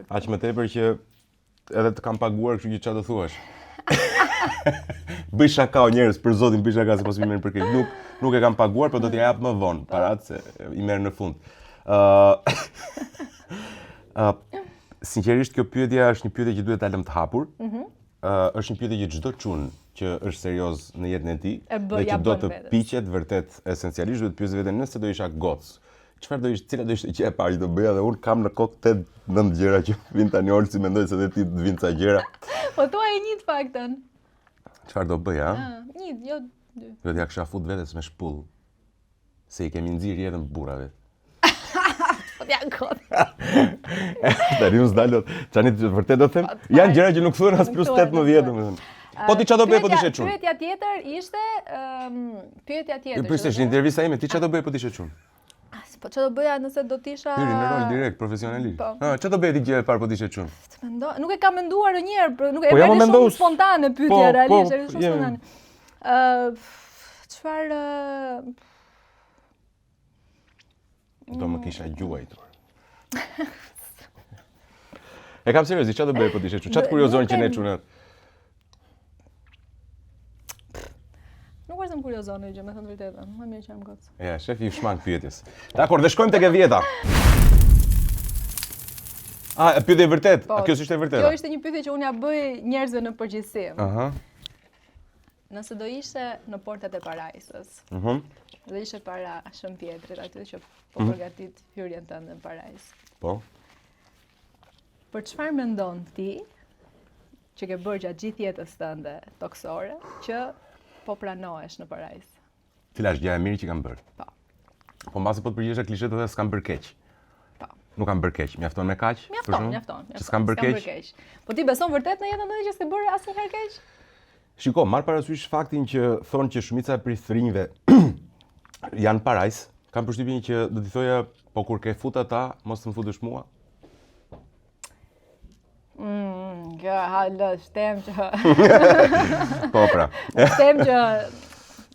Aq më tepër që edhe të kam paguar, kështu që çfarë do thuash. Bëj shaka o njerëz, për zotin bëj shaka se mos më merr për këtë. Nuk e kam paguar, por do t'ja jap më vonë, parat se i merr në fund. Sinqerisht kjo pyetje është një pyetje që duhet ta lëm të hapur. Është një pyetje që çdo çun që është serioz në jetën e tij dhe që do të piqet vërtet esencialisht duhet të pyesë veten nëse do isha goc. Çfarë do ishte, cila do ishte gjëja e parë që do bëja dhe unë kam në kokë 8-9 gjëra që vin tani Olsi mendoj se edhe ti të vinë ca gjëra. Po thuaj një të paktën. Çfarë do bëja? Një, jo dy. Do t'ja kisha fut vetes me shpull. Se i kemi nxirr jetën burrave. Po t'ja kot. Tani unë s'dalot. Çani vërtet do them? Janë gjëra që nuk thuhen as plus 18, domethënë. Po ti çfarë do bëje po dishe çun? Pyetja tjetër ishte pyetja tjetër. Ju pyesësh në intervista ime, ti çfarë do bëje po dishe çun? Po çfarë do bëja nëse do t'isha Hyri në rol direkt profesionalisht. Çfarë do bëje ti gjë e parë po dishe çun? Nuk e kam menduar ndonjëherë, nuk e bëj shumë spontane pyetje realisht, është shumë spontane. çfarë Do më kisha gjuajtur. E kam seriozisht, çfarë do bëj po të ishe çu? Çfarë kuriozon që ne çunat? Nuk është më kuriozon gjë, me thënë vërtetën. Më mirë që jam gocë. Ja, shefi i shmang pyetjes. Dakor, dhe shkojmë tek e vjeta. A, pyetje e vërtet? A kjo është e vërteta? Kjo ishte një pyetje që unë ja bëj njerëzve në përgjithësi. Aha. Nëse do ishte në portat e parajsës, do ishte para Shëmpjetrit, aty që po përgatit hyrjen tënde në parajsë. Po. Për çfarë mendon ti që ke bërë gjatë gjithë jetës tënde toksore që po pranohesh në parajsë? Cila është gjëja e mirë që kam bërë? Po. Po mbasi po të përgjigjesh klishet edhe s'kam bërë keq. Po. Nuk kam bërë keq. Mjafton me kaq? Mjafton. Që s'kam bërë keq. Po ti beson vërtet në jetën tënde që s'ke bërë asnjëherë keq? Shiko, marr parasysh faktin që thonë që shumica e prithërinjve janë parajs, kam përshtypjen që do t'i thoja, po kur ke fut ata, mos të më futesh mua. Kjo halë, shtem që... Po pra. Shtem që...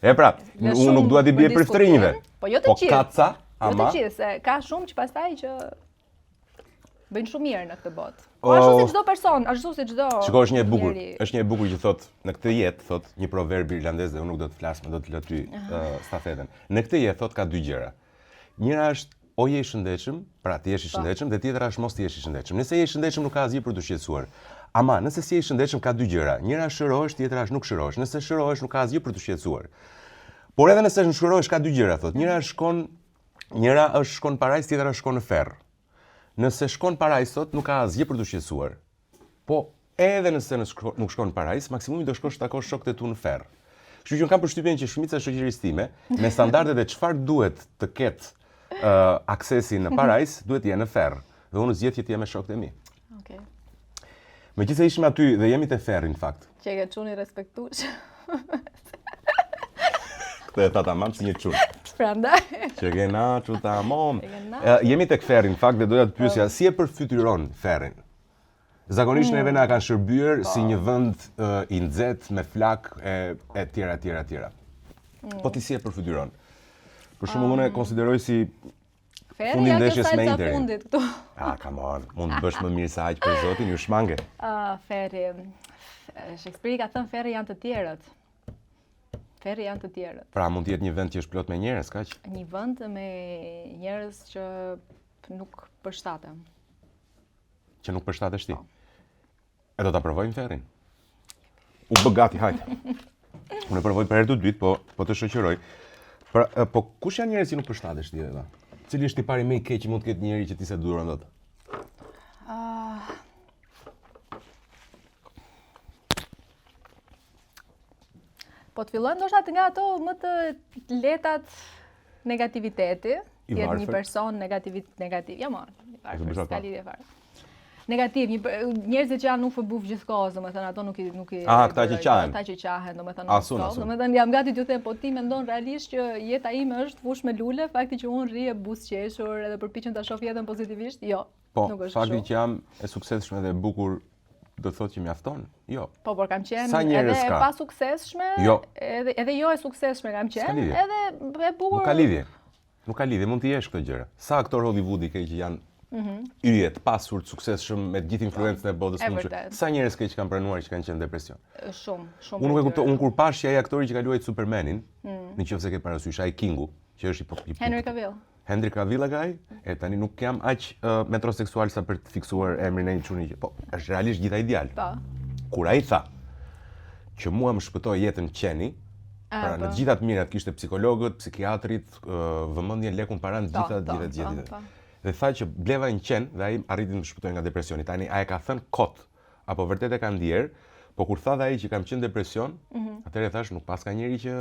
E pra, unë nuk dua t'i bie prithërinjve. Po jo të gjithë. Po kaca, Jo ama... të gjithë, se ka shumë që pastaj që bëjnë shumë mirë në këtë botë. Po ashtu si çdo person, ashtu si çdo. Shiko, është një e bukur, është një e bukur që thot në këtë jetë, thot një proverb irlandez dhe unë nuk do të flas, më do të lë ty stafetën. Në këtë jetë thot ka dy gjëra. Njëra është o je i shëndetshëm, pra ti jesh i shëndetshëm, dhe tjetra është mos ti jesh i shëndetshëm. Nëse je i shëndetshëm nuk ka asgjë për të shqetësuar. Ama nëse si je i shëndetshëm ka dy gjëra. Njëra shërohesh, tjetra është nuk shërohesh. Nëse shërohesh nuk ka asgjë për të shqetësuar. Por edhe nëse shërohesh ka dy gjëra thot. Njëra është shkon parajs, tjetra është shkon në ferr. Nëse shkon parajs sot, nuk ka asgjë për të shqetësuar. Po, edhe nëse nuk shkon parajs, maksimumi do shkosh të takosh shokët e tu në ferr. Kështu që unë kam përshtypjen që shumica e shoqërisë time, me standardet e çfarë duhet të ketë aksesi në parajs, duhet të jenë në ferr. Dhe unë zgjedh që të jem me shokët e mi. Okej. Megjithëse ishim aty dhe jemi te ferri në fakt. Që e ke çuni respektues. Këtë e tata mam si një çun. Prandaj. Që kena çuta mom. Jemi tek ferri në fakt dhe doja të pyesja si e përfytyron ferrin. Zakonisht neve na kanë shërbyer si një vend i nxehtë me flak e tjera. Po ti si e përfytyron? Për shembull unë e konsideroj si Ferri ja ke salca fundit këtu. Come on, mund të bësh më mirë se aq për zotin, ju shmange. Ferri. Shakespeare ka thënë ferri janë të tjerët. Ferri janë të tjerët. Pra mund të jetë një vend që është plot me njerëz, kaq? Një vend me njerëz që nuk përshtaten. Që nuk përshtatesh ti? E do ta provojmë ferrin? U bë gati, hajde. Unë e provoj për herë të dytë, po të shoqëroj. Po kush janë njerëz që nuk përshtatesh ti ata? Cili është i pari më i keq që mund të ketë njëri që ti se duron dot? Po të fillojmë ndoshta nga ato më të letat negativiteti, jetë një person negativ, ja mo, s'ka lidhje fare. Negativ, njerëzit që janë nuk fëbuf gjithkohës, domethënë ato nuk i këta që qahen. Ata që qahen, domethënë. Domethënë jam gati t'ju them, po ti mendon realisht që jeta ime është fush me lule, fakti që unë rri e buzëqeshur edhe përpiqem ta shoh jetën pozitivisht? Jo. Po, nuk është fakti kështu. që jam e suksesshme dhe e bukur do thotë që mjafton? Jo. Po, por kam qenë edhe e pa suksesshme, jo. Edhe jo e suksesshme kam qenë, edhe e bukur. Nuk ka lidhje, mund të jesh këto gjëra. Sa aktor Hollywoodi ke që janë yjet, pasur, të suksesshëm me të gjithë influencën e botës mundshme. Sa njerëz ke që kanë pranuar që kanë qenë depresion? Shumë. Unë nuk e kuptoj, unë kur pash që ai aktori që ka luajtur Supermanin, nëse ke parasysh ai Kingu, që është i Henry Cavill ai, e tani nuk jam aq metroseksual sa për të fiksuar emrin e një çuni që po është realisht gjithaj djalë. Po. Kur ai tha që mua më shpëtoi jetën qeni, pra në të gjitha të mirat kishte psikologët, psikiatrit, vëmendjen, lekun para në gjitha. Dhe tha që bleva një qen dhe ai arriti të më shpëtoi nga depresioni. Tani ai ka thënë kot, apo vërtet e ka ndier, po kur tha ai që kam qenë depresion, atëherë thash nuk pas ka njeri që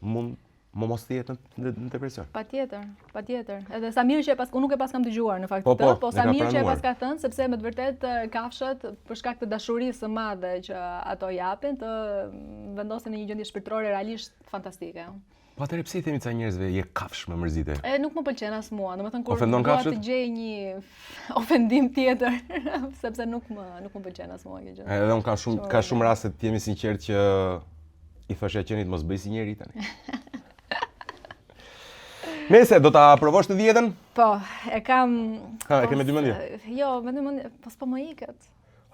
mund mos të jetë në depresion. Patjetër. Edhe Samir që unë nuk e pas kam dëgjuar në fakt këtë, po Samir që e pas ka thënë sepse me të vërtet kafshët për shkak të dashurisë së madhe që ato japin të vendosen në një gjendje shpirtërore realisht fantastike. Po atëherë pse I themi ca njerëzve je kafsh më mërzite? Nuk më pëlqen as mua, domethënë kur dua të gjej një ofendim tjetër, sepse nuk më pëlqen as mua kjo gjë. Edhe unë ka shumë raste të jemi sinqert që I thosha qenit mos bëj si njeri tani. Nëse do ta provosh të 10-ën? Po, e kam... Ha, e ke me 2 mendje? Jo, me 2 mendje, s'po më iket.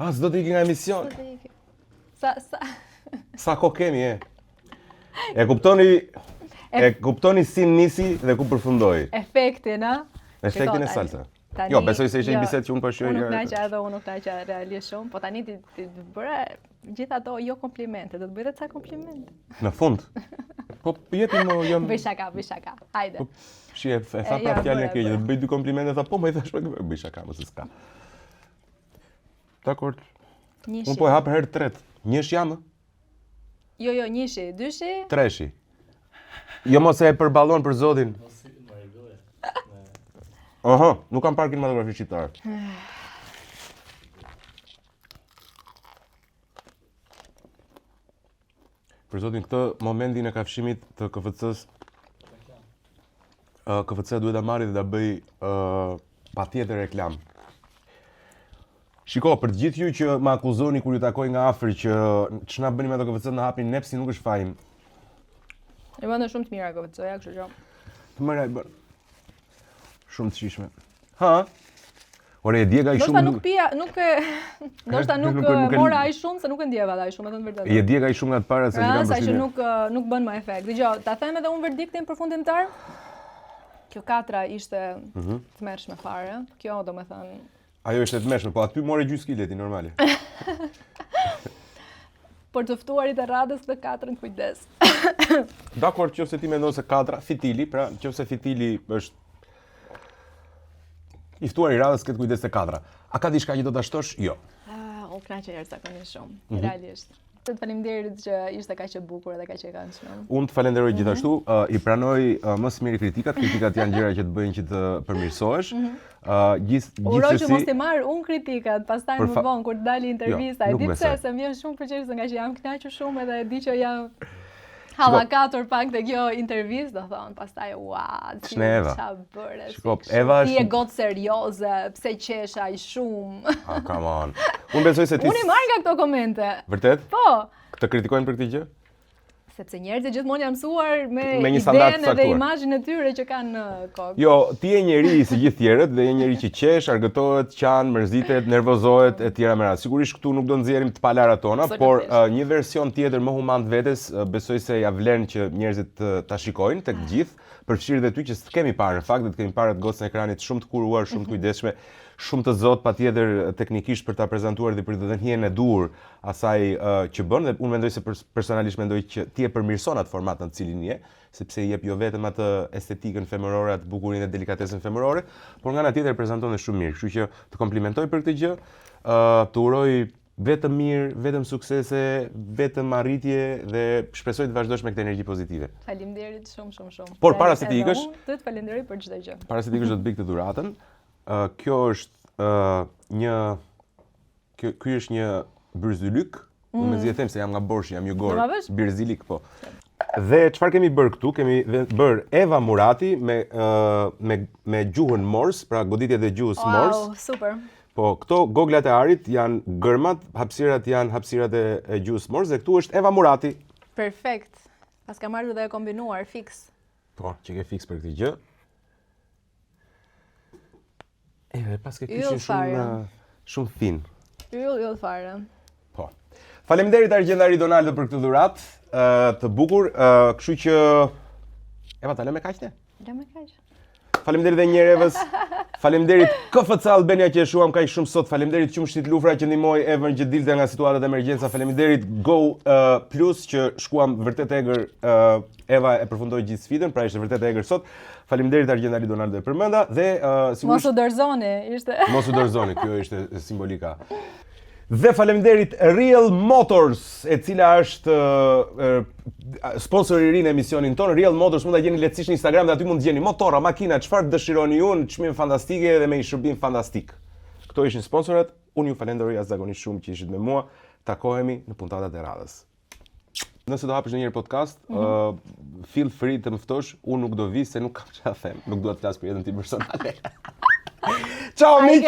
S'do të iki nga emision. S'do të iki. Sa ko kemi, e? E kuptoni si nisi dhe ku përfundoi. Efektin, a? Efektin e salsa. Jo, besoj se ishte një bisedë që unë po shoj. Unë nuk naqa edhe unë nuk naqa realisht shumë, po tani ti bëre gjithë ato jo komplimente, do të bëj edhe ca komplimente. Në fund. Po jepi më jam. Bëj shaka. Hajde. E tha prap fjalën e keqe, do të bëj 2 komplimente, tha po më i thash bëj shaka, mos e ska. Dakor. Unë po e hap herë 3. Njësh jam? Jo, njëshi, dyshi? 3. Jo mos e përballon për zotin. Aha, nuk kam parë kinematografi shqiptar. Për zotin, këtë momentin e kafshimit të KFC-s, KFC duhet ta marrë dhe ta bëj patjetër reklam. Shiko, për të gjithë ju që më akuzoni kur ju takoj nga afër që ç'na bëni me ato KFC na hapin nepsi nuk është fajin. E bënë shumë të mira KFC-ja, kështu që. Të mëra i bën. Shumë të shishme. Ha? Ore, e djega i shumë... Ndoshta nuk mora ai shumë, se nuk e ndjeva ai shumë, me thënë vërtetë. E djega i shumë nga të parat se që kam përshtypjen. Sa që nuk bën më efekt. Dgjoj, ta them edhe unë verdiktin përfundimtar. Kjo 4 ishte të mërshme fare. Kjo, domethënë... Ajo ishte të mërshme, po aty more gjysmë kileti normale. Për të ftuarit e radhës të 4-ën kujdes. Dakor, nëse ti mendon se 4, fitili, pra nëse fitili është i ftuar i radhës këtë kujdes të 4. A ka diçka që do ta shtosh? Jo. U kënaqej jashtëzakonisht shumë, realisht. Të faleminderit që ishte kaq e bukur dhe kaq e këndshme. Unë të falenderoj gjithashtu, i pranoj më së miri kritikat. Kritikat janë gjëra që të bëjnë që të përmirësohesh. Uroj që mos të marr unë kritikat, pastaj më vonë kur të dali intervista. E di pse se më vjen shumë përqendrës nga që jam kënaqur shumë edhe e di që jam hallakatur pak te kjo intervistë, do thonë, pastaj ç'a bëre. Ti je gotë serioze, pse qesh aq shumë? Come on. Unë besoj se ti Unë i marr nga këto komente. Vërtet? Po. Të kritikojnë për këtë gjë? Sepse njerëzit gjithmonë janë mësuar me një standard idenë dhe imazhin e tyre që kanë në kokë. Jo, ti je njeri si gjithë tjerët dhe je njeri që qesh, argëtohet, qan, mërzitet, nervozohet e tjera me radhë. Sigurisht këtu nuk do nxjerrim të palarat tona, por një version tjetër më human të vetes, besoj se ja vlen që njerëzit ta shikojnë tek gjithë, përfshirë dhe ty që s'të kemi parë në fakt, dhe të kemi parë të gocën e ekranit shumë të kuruar, shumë të kujdesshme, shumë të zot patjetër teknikisht për ta prezantuar dhe për të dhënë hijen e dur asaj që bën, dhe unë mendoj se personalisht mendoj që ti e përmirëson atë format në të cilin je, sepse i jep jo vetëm atë estetikën femërore, atë bukurinë dhe delikatesën femërore, por nga ana tjetër prezanton dhe shumë mirë. Kështu që të komplimentoj për këtë gjë, të uroj vetëm mirë, vetëm suksese, vetëm arritje dhe shpresoj të vazhdosh me këtë energji pozitive. Faleminderit shumë. Por para se të ikësh, do të falenderoj për çdo gjë. Para se të ikësh do të bëj këtë dhuratën. Kjo është ky është një byrzylyk. Unë mezi e them se jam nga Borshi, jam jugor. Birzilik, po. Dhe çfarë kemi bërë këtu? Kemi bërë Eva Murati me gjuhën Mors, pra goditje dhe gjuhës Mors. Wow, super. Po, këto goglat e arit janë gërmat, hapësirat janë hapësirat e gjuhës Mors dhe këtu është Eva Murati. Perfekt. Pas ka marrë dhe e kombinuar fix. Po, që ke fix për këtë gjë. Edhe pas ke kishin shumë fin. Yll fare. Po. Faleminderit Argjendari Donaldo për këtë dhuratë të bukur, kështu që Eva ta lëmë kaq ne? Lëmë kaq. Faleminderit edhe një herë Evës. Faleminderit KFC Albania që e shuam kaq shumë sot. Faleminderit Qumshtit Lufra që ndihmoi Evën që dilte nga situatat e emergjenca. Faleminderit Go Plus që shkuam vërtet egër. Eva e përfundoi gjithë sfidën, pra ishte vërtet egër sot. Faleminderit Argjendari Donaldo e përmenda dhe sigurisht mos u dorëzoni, ishte. Mos u dorëzoni, kjo ishte simbolika. Dhe faleminderit Real Motors, e cila është sponsor i ri në emisionin tonë. Real Motors mund ta gjeni lehtësisht në Instagram dhe aty mund të gjeni motora, makina, çfarë dëshironi ju, çmim fantastike dhe me një shërbim fantastik. Këto ishin sponsorat. Unë ju falenderoj jashtëzakonisht shumë që ishit me mua. Takohemi në puntatat e radhës. Nëse do hapësh ndonjëherë podcast, feel free të më ftosh, unë nuk do vi se nuk kam çfarë them, nuk dua të flas për jetën tim personale. Ciao miq.